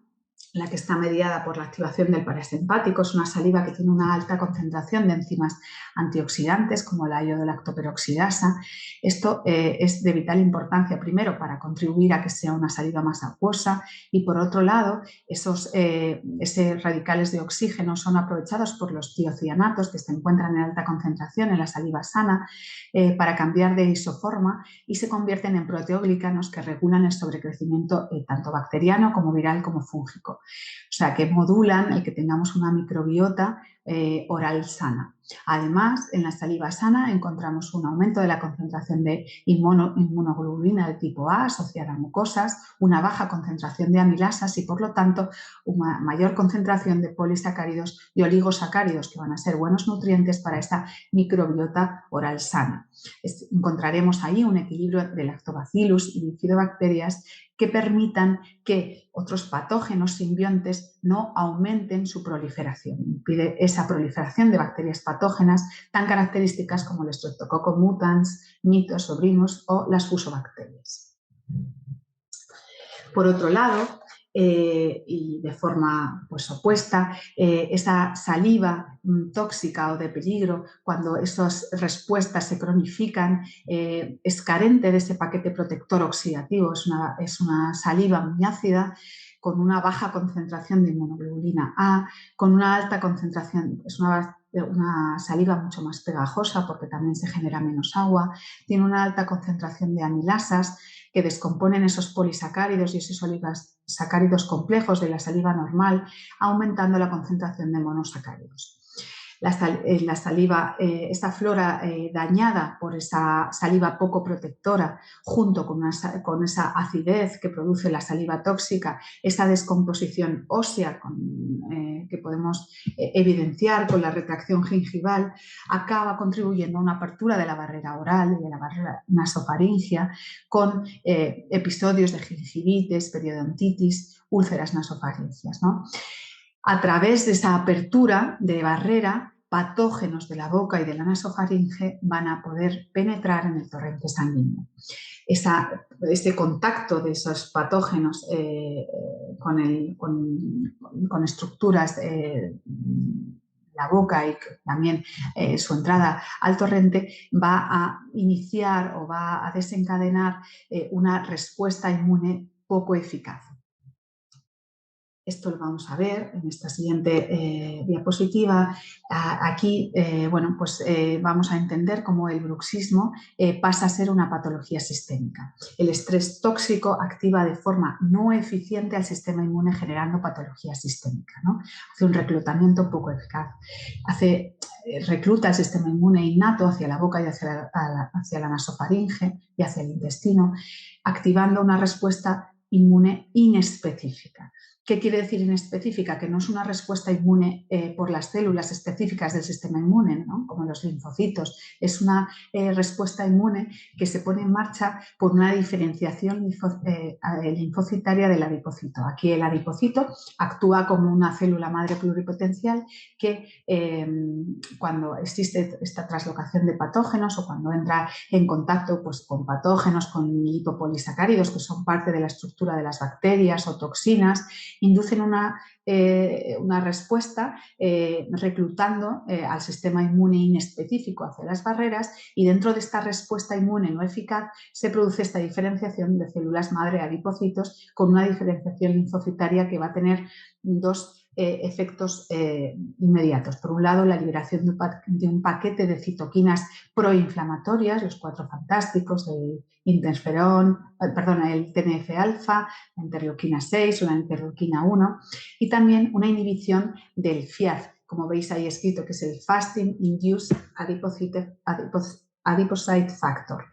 la que está mediada por la activación del parasimpático. Es una saliva que tiene una alta concentración de enzimas antioxidantes como la iodolactoperoxidasa. Esto es de vital importancia, primero, para contribuir a que sea una saliva más acuosa y, por otro lado, esos radicales de oxígeno son aprovechados por los tiocianatos que se encuentran en alta concentración en la saliva sana para cambiar de isoforma y se convierten en proteoglicanos que regulan el sobrecrecimiento tanto bacteriano como viral como fúngico. O sea, que modulan el que tengamos una microbiota oral sana. Además, en la saliva sana encontramos un aumento de la concentración de inmunoglobulina de tipo A asociada a mucosas, una baja concentración de amilasas y, por lo tanto, una mayor concentración de polisacáridos y oligosacáridos que van a ser buenos nutrientes para esa microbiota oral sana. Encontraremos ahí un equilibrio de lactobacillus y bifidobacterias que permitan que otros patógenos simbiontes no aumenten su proliferación. Impide esa proliferación de bacterias patógenas tan características como el Streptococcus mutans, mitos, sobrinos o las fusobacterias. Por otro lado, y de forma pues, opuesta, esa saliva tóxica o de peligro, cuando esas respuestas se cronifican, es carente de ese paquete protector oxidativo, es una saliva muy ácida, con una baja concentración de inmunoglobulina A, con una alta concentración, es una saliva mucho más pegajosa porque también se genera menos agua, tiene una alta concentración de amilasas que descomponen esos polisacáridos y esos oligosacáridos complejos de la saliva normal, aumentando la concentración de monosacáridos. La saliva, esta flora dañada por esa saliva poco protectora, junto con esa acidez que produce la saliva tóxica, esa descomposición ósea que podemos evidenciar con la retracción gingival, acaba contribuyendo a una apertura de la barrera oral y de la barrera nasofaringea con episodios de gingivitis, periodontitis, úlceras nasofaríngeas, ¿no? A través de esa apertura de barrera, patógenos de la boca y de la nasofaringe van a poder penetrar en el torrente sanguíneo. Ese contacto de esos patógenos con estructuras de la boca y también su entrada al torrente va a iniciar o va a desencadenar una respuesta inmune poco eficaz. Esto lo vamos a ver en esta siguiente diapositiva. Aquí vamos a entender cómo el bruxismo pasa a ser una patología sistémica. El estrés tóxico activa de forma no eficiente al sistema inmune generando patología sistémica, ¿no? Hace un reclutamiento poco eficaz. Recluta el sistema inmune innato hacia la boca y hacia la nasofaringe y hacia el intestino, activando una respuesta inmune inespecífica. ¿Qué quiere decir inespecífica? Que no es una respuesta inmune por las células específicas del sistema inmune, ¿no? Como los linfocitos. Es una respuesta inmune que se pone en marcha por una diferenciación linfocitaria del adipocito. Aquí el adipocito actúa como una célula madre pluripotencial que cuando existe esta translocación de patógenos o cuando entra en contacto pues, con patógenos, con lipopolisacáridos que son parte de la estructura de las bacterias o toxinas, inducen una respuesta reclutando al sistema inmune inespecífico hacia las barreras y dentro de esta respuesta inmune no eficaz se produce esta diferenciación de células madre adipocitos con una diferenciación linfocitaria que va a tener dos efectos inmediatos. Por un lado, la liberación de un paquete de citoquinas proinflamatorias, los cuatro fantásticos, el TNF-alfa, la interleuquina 6 o la interleuquina 1, y también una inhibición del FIAF, como veis ahí escrito, que es el Fasting Induced Adipocyte Factor.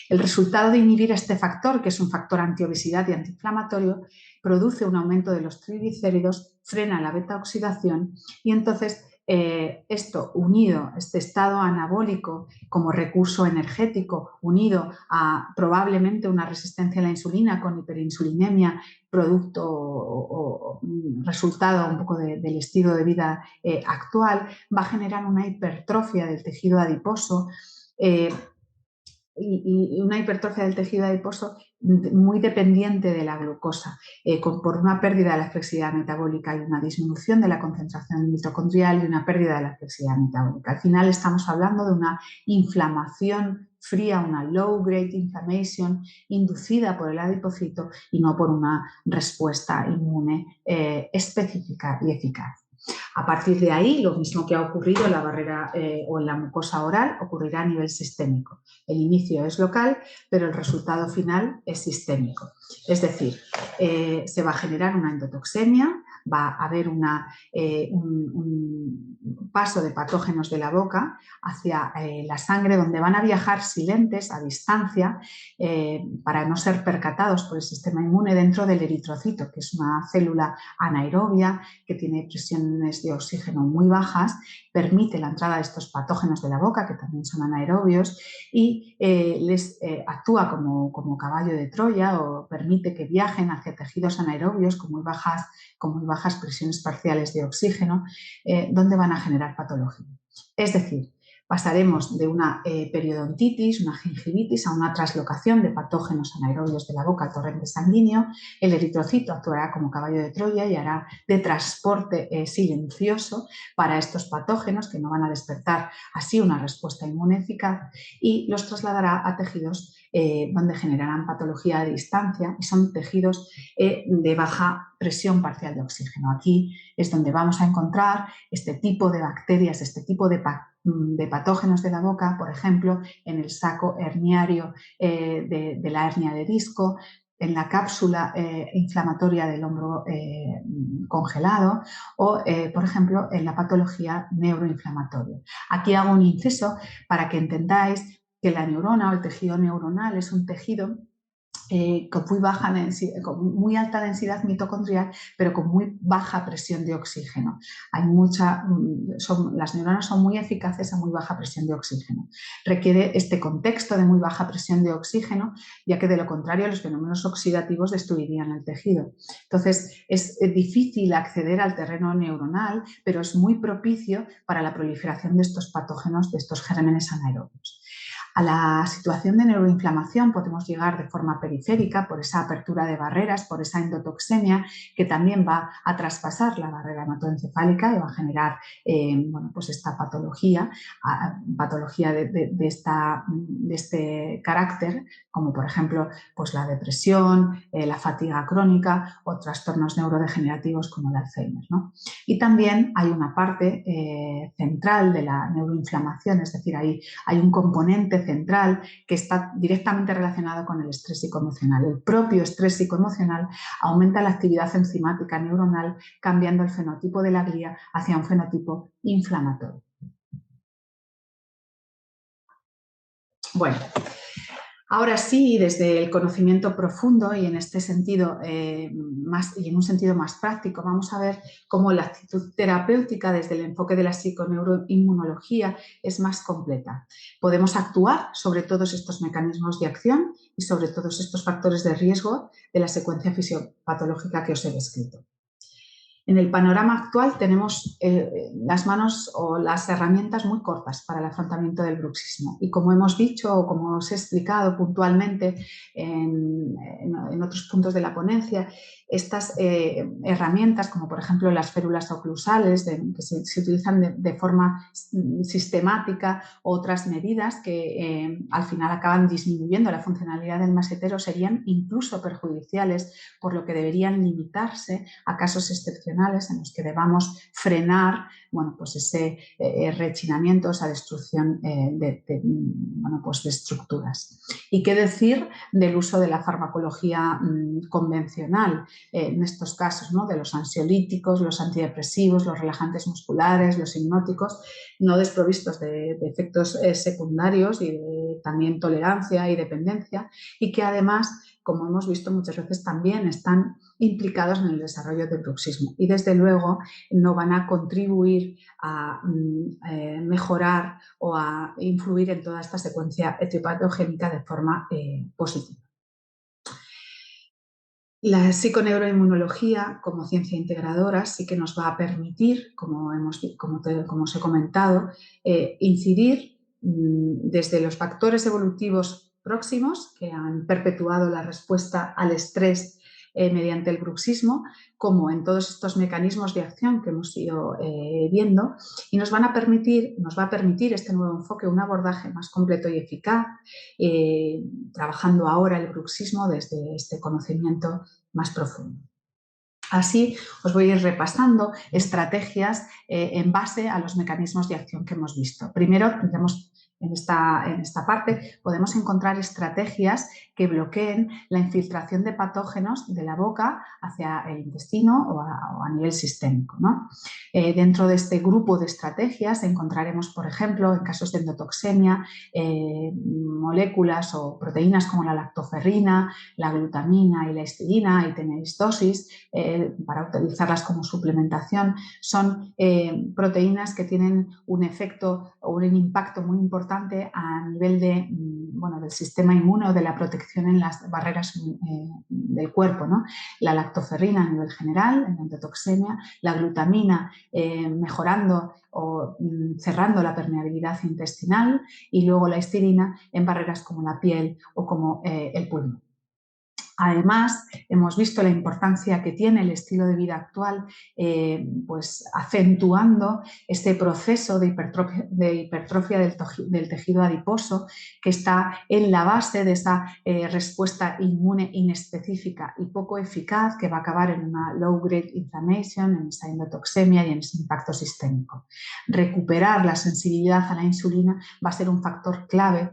El resultado de inhibir este factor, que es un factor antiobesidad y antiinflamatorio, produce un aumento de los triglicéridos, frena la beta-oxidación y entonces esto unido, este estado anabólico como recurso energético, unido a probablemente una resistencia a la insulina con hiperinsulinemia, producto o resultado un poco del estilo de vida actual, va a generar una hipertrofia del tejido adiposo, y una hipertrofia del tejido adiposo muy dependiente de la glucosa, por una pérdida de la flexibilidad metabólica y una disminución de la concentración mitocondrial y una pérdida de la flexibilidad metabólica. Al final estamos hablando de una inflamación fría, una low grade inflammation inducida por el adipocito y no por una respuesta inmune específica y eficaz. A partir de ahí, lo mismo que ha ocurrido en la barrera o en la mucosa oral, ocurrirá a nivel sistémico. El inicio es local, pero el resultado final es sistémico. Es decir, se va a generar una endotoxemia, va a haber un paso de patógenos de la boca hacia la sangre, donde van a viajar silentes a distancia para no ser percatados por el sistema inmune dentro del eritrocito, que es una célula anaerobia que tiene presiones de oxígeno muy bajas, permite la entrada de estos patógenos de la boca, que también son anaerobios, y les actúa como caballo de Troya o permite que viajen hacia tejidos anaerobios con muy bajas presiones parciales de oxígeno, donde van a generar patología. Es decir, pasaremos de una periodontitis, una gingivitis, a una traslocación de patógenos anaerobios de la boca al torrente sanguíneo. El eritrocito actuará como caballo de Troya y hará de transporte silencioso para estos patógenos que no van a despertar así una respuesta inmune eficaz y los trasladará a tejidos donde generarán patología a distancia y son tejidos de baja presión parcial de oxígeno. Aquí es donde vamos a encontrar este tipo de bacterias, este tipo de patógenos de la boca, por ejemplo, en el saco herniario de la hernia de disco, en la cápsula inflamatoria del hombro congelado o, por ejemplo, en la patología neuroinflamatoria. Aquí hago un inciso para que entendáis que la neurona o el tejido neuronal es un tejido con muy alta densidad mitocondrial, pero con muy baja presión de oxígeno. Las neuronas son muy eficaces a muy baja presión de oxígeno. Requiere este contexto de muy baja presión de oxígeno, ya que de lo contrario los fenómenos oxidativos destruirían el tejido. Entonces es difícil acceder al terreno neuronal, pero es muy propicio para la proliferación de estos patógenos, de estos gérmenes anaerobios. A la situación de neuroinflamación podemos llegar de forma periférica por esa apertura de barreras, por esa endotoxemia que también va a traspasar la barrera hematoencefálica y va a generar pues esta patología de este carácter, como por ejemplo pues la depresión, la fatiga crónica o trastornos neurodegenerativos como el Alzheimer, ¿no? Y también hay una parte central de la neuroinflamación, es decir, hay un componente central que está directamente relacionado con el estrés psicoemocional. El propio estrés psicoemocional aumenta la actividad enzimática neuronal, cambiando el fenotipo de la glía hacia un fenotipo inflamatorio. Bueno, ahora sí, desde el conocimiento profundo y en este sentido y en un sentido más práctico, vamos a ver cómo la actitud terapéutica desde el enfoque de la psiconeuroinmunología es más completa. Podemos actuar sobre todos estos mecanismos de acción y sobre todos estos factores de riesgo de la secuencia fisiopatológica que os he descrito. En el panorama actual tenemos las manos o las herramientas muy cortas para el afrontamiento del bruxismo y como hemos dicho o como os he explicado puntualmente en otros puntos de la ponencia, estas herramientas como por ejemplo las férulas oclusales que se utilizan de forma sistemática o otras medidas que al final acaban disminuyendo la funcionalidad del masetero serían incluso perjudiciales, por lo que deberían limitarse a casos excepcionales en los que debamos frenar pues ese rechinamiento, esa destrucción de estructuras. ¿Y qué decir del uso de la farmacología convencional en estos casos, ¿no? De los ansiolíticos, los antidepresivos, los relajantes musculares, los hipnóticos, no desprovistos de efectos secundarios y de también tolerancia y dependencia, y que además, como hemos visto muchas veces, también están implicados en el desarrollo del bruxismo y desde luego no van a contribuir a mejorar o a influir en toda esta secuencia etiopatogénica de forma positiva. La psiconeuroinmunología como ciencia integradora sí que nos va a permitir, como os he comentado, incidir desde los factores evolutivos próximos que han perpetuado la respuesta al estrés mediante el bruxismo, como en todos estos mecanismos de acción que hemos ido viendo, y nos va a permitir este nuevo enfoque un abordaje más completo y eficaz, trabajando ahora el bruxismo desde este conocimiento más profundo. Así os voy a ir repasando estrategias en base a los mecanismos de acción que hemos visto. Primero, tendremos en esta parte, podemos encontrar estrategias que bloqueen la infiltración de patógenos de la boca hacia el intestino o a nivel sistémico, ¿no? Dentro de este grupo de estrategias encontraremos, por ejemplo, en casos de endotoxemia, moléculas o proteínas como la lactoferrina, la glutamina y la histidina y tenelistosis, para utilizarlas como suplementación, son proteínas que tienen un efecto o un impacto muy importante a nivel del sistema inmune o de la protección en las barreras del cuerpo, ¿no? La lactoferrina a nivel general, en la endotoxemia, la glutamina mejorando o cerrando la permeabilidad intestinal, y luego la histidina en barreras como la piel o como el pulmón. Además, hemos visto la importancia que tiene el estilo de vida actual, pues acentuando este proceso de hipertrofia del tejido adiposo, que está en la base de esa respuesta inmune inespecífica y poco eficaz, que va a acabar en una low-grade inflammation, en esa endotoxemia y en ese impacto sistémico. Recuperar la sensibilidad a la insulina va a ser un factor clave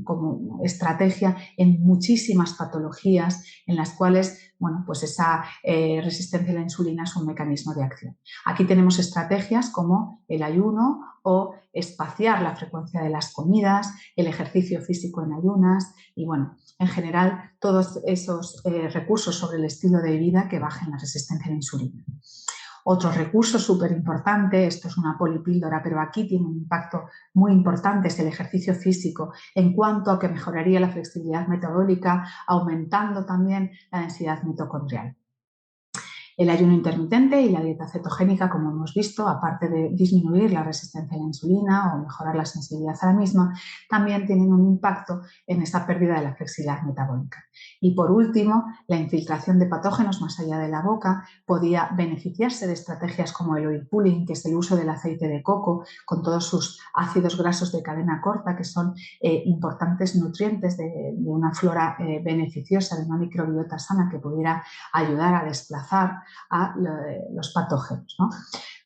como estrategia en muchísimas patologías en las cuales, pues esa resistencia a la insulina es un mecanismo de acción. Aquí tenemos estrategias como el ayuno o espaciar la frecuencia de las comidas, el ejercicio físico en ayunas y, en general, todos esos recursos sobre el estilo de vida que bajen la resistencia a la insulina. Otro recurso súper importante, esto es una polipíldora, pero aquí tiene un impacto muy importante, es el ejercicio físico, en cuanto a que mejoraría la flexibilidad metabólica, aumentando también la densidad mitocondrial. El ayuno intermitente y la dieta cetogénica, como hemos visto, aparte de disminuir la resistencia a la insulina o mejorar la sensibilidad a la misma, también tienen un impacto en esa pérdida de la flexibilidad metabólica. Y por último, la infiltración de patógenos más allá de la boca podía beneficiarse de estrategias como el oil pulling, que es el uso del aceite de coco con todos sus ácidos grasos de cadena corta, que son importantes nutrientes de una flora beneficiosa, de una microbiota sana que pudiera ayudar a desplazar a los patógenos, ¿no?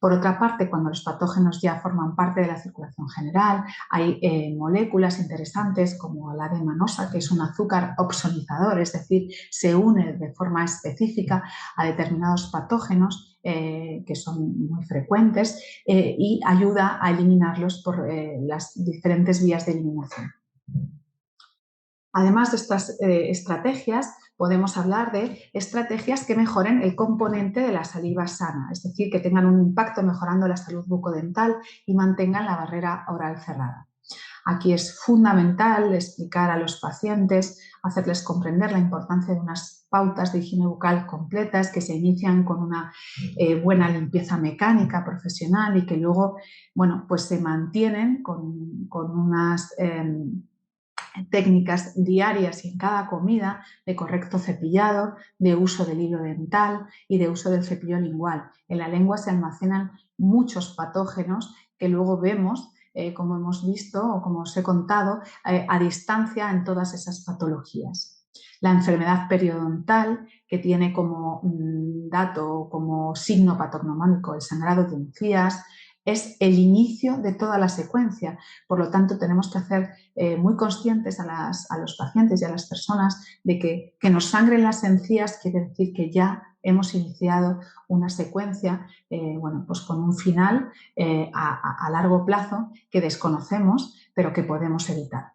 Por otra parte, cuando los patógenos ya forman parte de la circulación general, hay moléculas interesantes como la D-manosa, que es un azúcar opsonizador, es decir, se une de forma específica a determinados patógenos que son muy frecuentes y ayuda a eliminarlos por las diferentes vías de eliminación. Además de estas estrategias, podemos hablar de estrategias que mejoren el componente de la saliva sana, es decir, que tengan un impacto mejorando la salud bucodental y mantengan la barrera oral cerrada. Aquí es fundamental explicar a los pacientes, hacerles comprender la importancia de unas pautas de higiene bucal completas que se inician con una buena limpieza mecánica profesional y que luego, pues se mantienen con unas técnicas diarias y en cada comida de correcto cepillado, de uso del hilo dental y de uso del cepillo lingual. En la lengua se almacenan muchos patógenos que luego vemos, como hemos visto o como os he contado, a distancia en todas esas patologías. La enfermedad periodontal, que tiene como dato, como signo patognomónico el sangrado de encías, es el inicio de toda la secuencia. Por lo tanto, tenemos que hacer muy conscientes a los pacientes y a las personas de que nos sangren las encías quiere decir que ya hemos iniciado una secuencia pues con un final a largo plazo que desconocemos, pero que podemos evitar.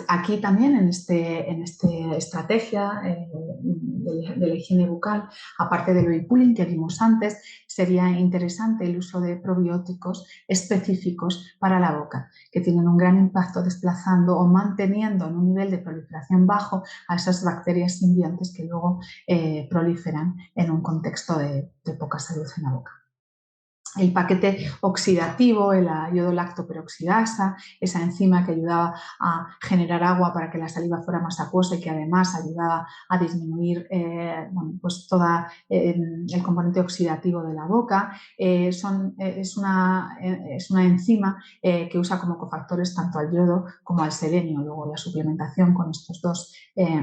Aquí también en esta estrategia de la higiene bucal, aparte del oil pulling que vimos antes, sería interesante el uso de probióticos específicos para la boca, que tienen un gran impacto desplazando o manteniendo en un nivel de proliferación bajo a esas bacterias simbiontes que luego proliferan en un contexto de poca salud en la boca. el paquete oxidativo, el iodo-lactoperoxidasa, esa enzima que ayudaba a generar agua para que la saliva fuera más acuosa y que además ayudaba a disminuir pues todo el componente oxidativo de la boca. Es una enzima que usa como cofactores tanto al yodo como al selenio. Luego la suplementación con estos dos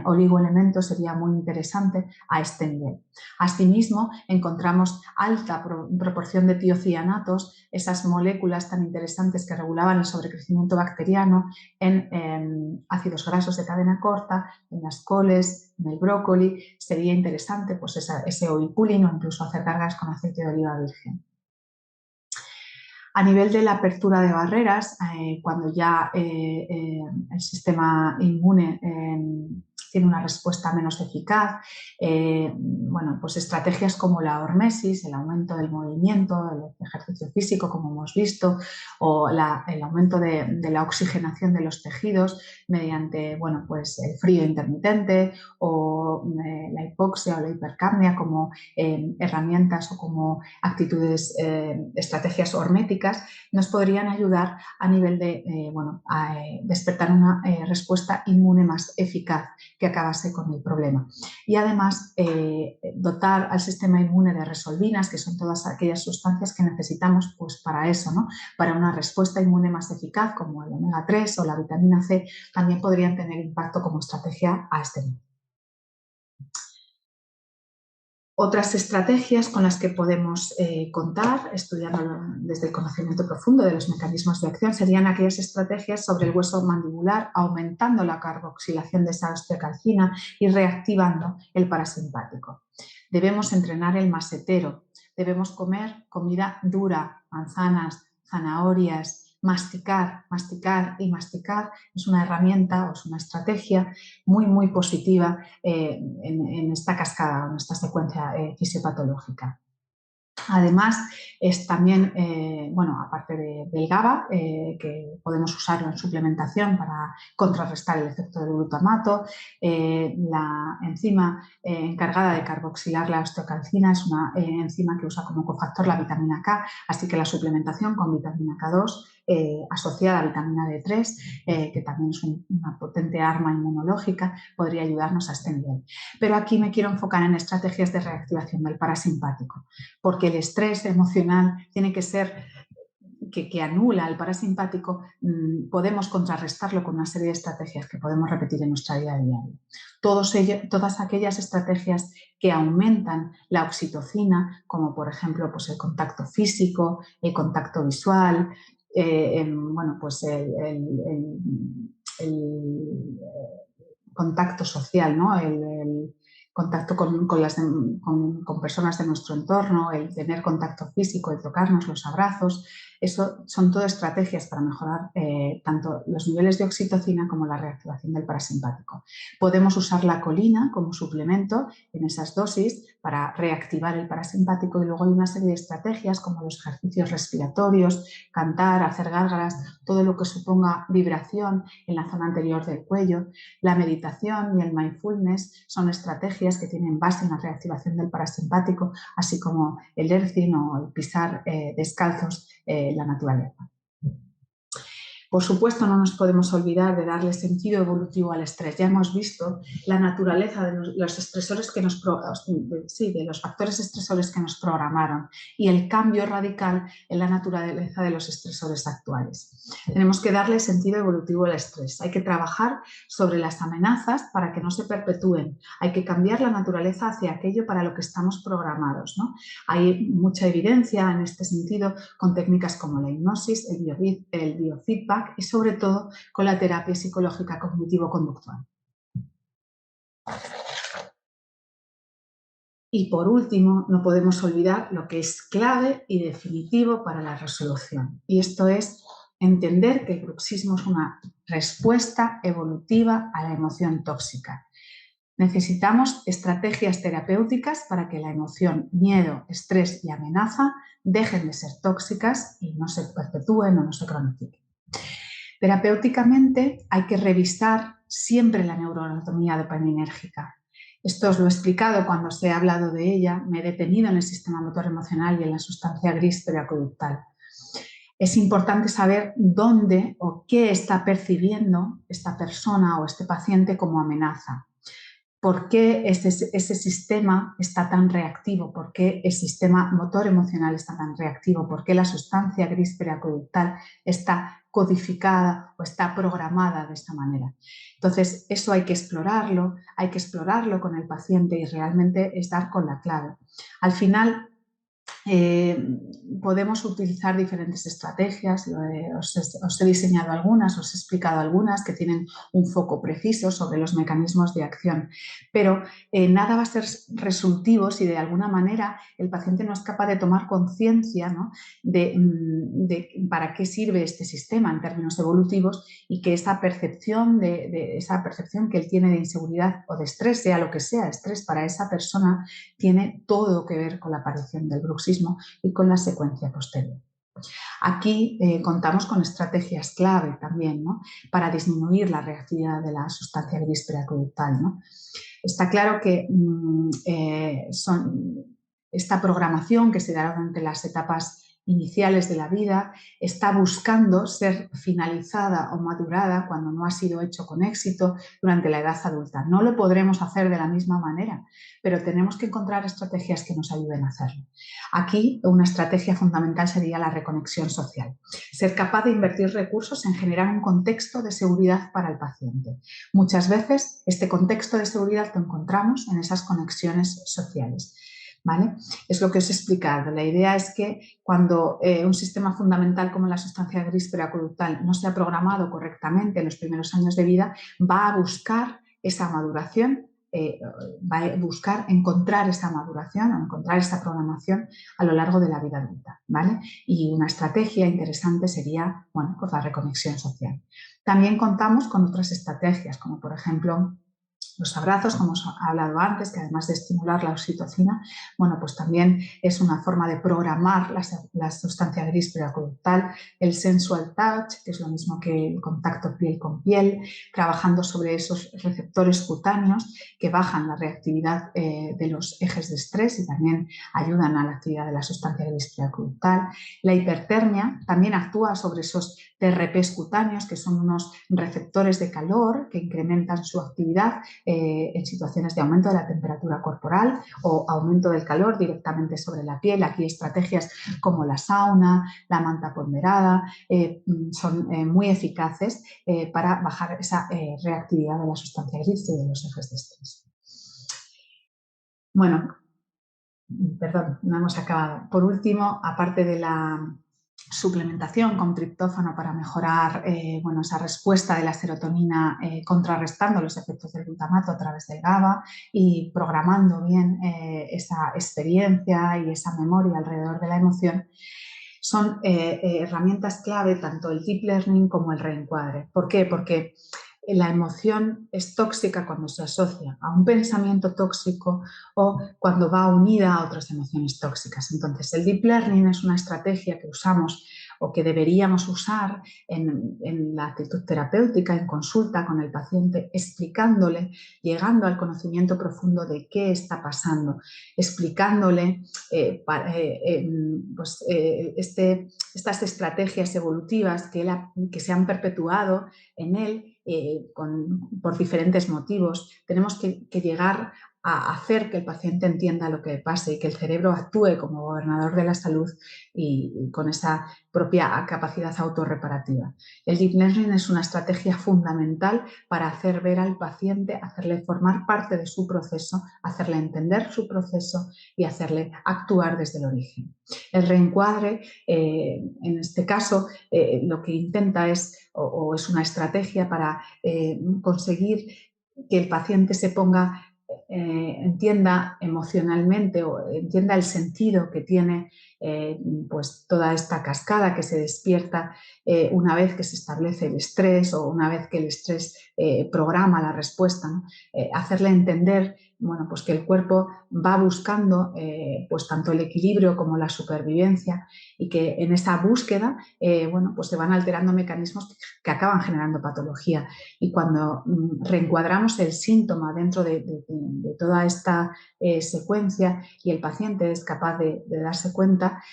oligoelementos sería muy interesante a este nivel. Asimismo, encontramos alta proporción de tiocianatos, esas moléculas tan interesantes que regulaban el sobrecrecimiento bacteriano en ácidos grasos de cadena corta, en las coles, en el brócoli. Sería interesante pues, ese oil pulling o incluso hacer cargas con aceite de oliva virgen. A nivel de la apertura de barreras, cuando ya el sistema inmune tiene una respuesta menos eficaz, bueno, pues estrategias como la hormesis, el aumento del movimiento, el ejercicio físico, como hemos visto, o el aumento de la oxigenación de los tejidos mediante, bueno, pues el frío intermitente o la hipoxia o la hipercapnia como herramientas o como actitudes, estrategias horméticas, nos podrían ayudar a nivel de despertar una respuesta inmune más eficaz que acabase con el problema. Y además dotar al sistema inmune de resolvinas, que son todas aquellas sustancias que necesitamos pues, para eso, ¿no? Para una respuesta inmune más eficaz, como el omega 3 o la vitamina C, también podrían tener impacto como estrategia a este nivel. Otras estrategias con las que podemos contar, estudiando desde el conocimiento profundo de los mecanismos de acción, serían aquellas estrategias sobre el hueso mandibular, aumentando la carboxilación de esa osteocalcina y reactivando el parasimpático. Debemos entrenar el masetero, debemos comer comida dura, manzanas, zanahorias, masticar y masticar es una herramienta o es una estrategia muy positiva en esta cascada, en esta secuencia fisiopatológica. Además, es también, bueno, aparte del GABA, que podemos usarlo en suplementación para contrarrestar el efecto del glutamato, la enzima encargada de carboxilar la osteocalcina es una enzima que usa como cofactor la vitamina K, así que la suplementación con vitamina K2 asociada a vitamina D3, que también es una potente arma inmunológica, podría ayudarnos a este nivel. Pero aquí me quiero enfocar en estrategias de reactivación del parasimpático, porque el estrés emocional tiene que ser que anula el parasimpático, podemos contrarrestarlo con una serie de estrategias que podemos repetir en nuestra vida diaria. Todas aquellas estrategias que aumentan la oxitocina, como por ejemplo pues el contacto físico, el contacto visual, bueno, pues el contacto social, ¿no? El contacto con personas de nuestro entorno, el tener contacto físico, el tocarnos, los abrazos, eso son todo estrategias para mejorar tanto los niveles de oxitocina como la reactivación del parasimpático. Podemos usar la colina como suplemento en esas dosis para reactivar el parasimpático y luego hay una serie de estrategias como los ejercicios respiratorios, cantar, hacer gárgaras, todo lo que suponga vibración en la zona anterior del cuello. La meditación y el mindfulness son estrategias que tienen base en la reactivación del parasimpático, así como el earthing o el pisar descalzos la naturaleza. Por supuesto, no nos podemos olvidar de darle sentido evolutivo al estrés. Ya hemos visto la naturaleza de los estresores que de los factores estresores que nos programaron y el cambio radical en la naturaleza de los estresores actuales. Tenemos que darle sentido evolutivo al estrés. Hay que trabajar sobre las amenazas para que no se perpetúen. Hay que cambiar la naturaleza hacia aquello para lo que estamos programados, ¿no? Hay mucha evidencia en este sentido con técnicas como la hipnosis, el biofeedback y sobre todo con la terapia psicológica cognitivo-conductual. Y por último, no podemos olvidar lo que es clave y definitivo para la resolución. Y esto es entender que el bruxismo es una respuesta evolutiva a la emoción tóxica. Necesitamos estrategias terapéuticas para que la emoción miedo, estrés y amenaza dejen de ser tóxicas y no se perpetúen o no se cronifiquen. Terapéuticamente hay que revisar siempre la neuroanatomía dopaminérgica. Esto os lo he explicado cuando os he hablado de ella, me he detenido en el sistema motor emocional y en la sustancia gris periacueductal. Es importante saber dónde o qué está percibiendo esta persona o este paciente como amenaza. ¿Por qué ese sistema está tan reactivo? ¿Por qué el sistema motor emocional está tan reactivo? ¿Por qué la sustancia gris periacueductal está codificada o está programada de esta manera? Entonces, eso hay que explorarlo con el paciente y realmente es dar con la clave. Al final, podemos utilizar diferentes estrategias, os he diseñado algunas, os he explicado algunas que tienen un foco preciso sobre los mecanismos de acción, pero nada va a ser resolutivo si de alguna manera el paciente no es capaz de tomar conciencia, ¿no?, de para qué sirve este sistema en términos evolutivos y que esa percepción que él tiene de inseguridad o de estrés, sea lo que sea, estrés para esa persona, tiene todo que ver con la aparición del bruxismo y con la secuencia posterior. Aquí contamos con estrategias clave también, ¿no?, para disminuir la reactividad de la sustancia gris periacueductal, ¿no? Está claro que esta programación que se da durante las etapas iniciales de la vida está buscando ser finalizada o madurada cuando no ha sido hecho con éxito durante la edad adulta. No lo podremos hacer de la misma manera, pero tenemos que encontrar estrategias que nos ayuden a hacerlo. Aquí una estrategia fundamental sería la reconexión social. Ser capaz de invertir recursos en generar un contexto de seguridad para el paciente. Muchas veces este contexto de seguridad lo encontramos en esas conexiones sociales, ¿vale? Es lo que os he explicado. La idea es que cuando un sistema fundamental como la sustancia gris periacueductal no se ha programado correctamente en los primeros años de vida, va a buscar esa maduración, va a buscar encontrar esa maduración o encontrar esa programación a lo largo de la vida adulta, ¿vale? Y una estrategia interesante sería, bueno, pues la reconexión social. También contamos con otras estrategias, como por ejemplo los abrazos, como os he hablado antes, que además de estimular la oxitocina, bueno, pues también es una forma de programar la sustancia gris periacueductal, el sensual touch, que es lo mismo que el contacto piel con piel, trabajando sobre esos receptores cutáneos que bajan la reactividad de los ejes de estrés y también ayudan a la actividad de la sustancia gris periacueductal. La hipertermia también actúa sobre esos TRPs cutáneos, que son unos receptores de calor que incrementan su actividad en situaciones de aumento de la temperatura corporal o aumento del calor directamente sobre la piel. Aquí estrategias como la sauna, la manta ponderada son muy eficaces para bajar esa reactividad de la sustancia gris y de los ejes de estrés. Bueno, perdón, no hemos acabado. Por último, aparte de la suplementación con triptófano para mejorar bueno, esa respuesta de la serotonina contrarrestando los efectos del glutamato a través del GABA y programando bien esa experiencia y esa memoria alrededor de la emoción, son herramientas clave tanto el deep learning como el reencuadre. ¿Por qué? Porque la emoción es tóxica cuando se asocia a un pensamiento tóxico o cuando va unida a otras emociones tóxicas. Entonces, el deep learning es una estrategia que usamos o que deberíamos usar en la actitud terapéutica, en consulta con el paciente, explicándole, llegando al conocimiento profundo de qué está pasando, explicándole estas estrategias evolutivas que se han perpetuado en él por diferentes motivos. Tenemos que llegar a hacer que el paciente entienda lo que pasa y que el cerebro actúe como gobernador de la salud y con esa propia capacidad autorreparativa. El deep learning es una estrategia fundamental para hacer ver al paciente, hacerle formar parte de su proceso, hacerle entender su proceso y hacerle actuar desde el origen. El reencuadre, en este caso, lo que intenta es una estrategia para conseguir que el paciente se ponga, entienda emocionalmente o entienda el sentido que tiene pues toda esta cascada que se despierta una vez que se establece el estrés o una vez que el estrés programa la respuesta, ¿no? Hacerle entender bueno, pues que el cuerpo va buscando pues tanto el equilibrio como la supervivencia y que en esa búsqueda bueno, pues se van alterando mecanismos que acaban generando patología. Y cuando reencuadramos el síntoma dentro de toda esta secuencia y el paciente es capaz de darse cuenta,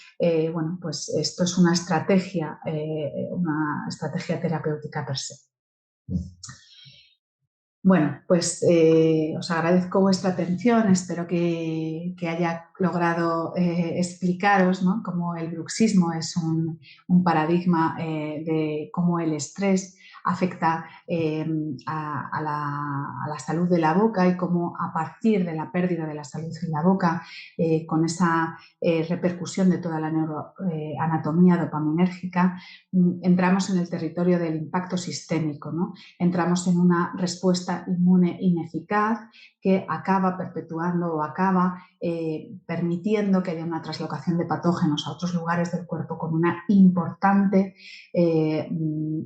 bueno, pues esto es una estrategia terapéutica per se. Bueno, pues os agradezco vuestra atención, espero que haya logrado explicaros, ¿no?, cómo el bruxismo es un paradigma de cómo el estrés afecta a la salud de la boca y cómo a partir de la pérdida de la salud en la boca, con esa repercusión de toda la neuroanatomía dopaminérgica, entramos en el territorio del impacto sistémico, ¿no? Entramos en una respuesta inmune ineficaz que acaba perpetuando o acaba permitiendo que haya una traslocación de patógenos a otros lugares del cuerpo con una importante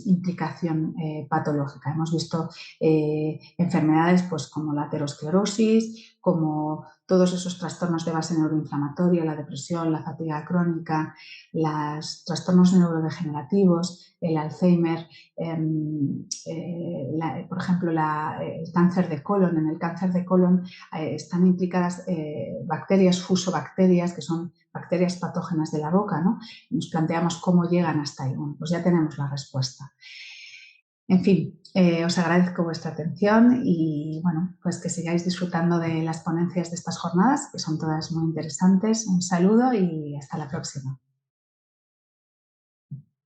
implicación patológica. Hemos visto enfermedades pues, como la aterosclerosis, como todos esos trastornos de base neuroinflamatoria, la depresión, la fatiga crónica, los trastornos neurodegenerativos, el Alzheimer, por ejemplo, el cáncer de colon. En el cáncer de colon están implicadas bacterias, fusobacterias, que son bacterias patógenas de la boca, ¿no? Nos planteamos cómo llegan hasta ahí. Bueno, pues ya tenemos la respuesta. En fin, os agradezco vuestra atención y bueno, pues que sigáis disfrutando de las ponencias de estas jornadas, que son todas muy interesantes. Un saludo y hasta la próxima.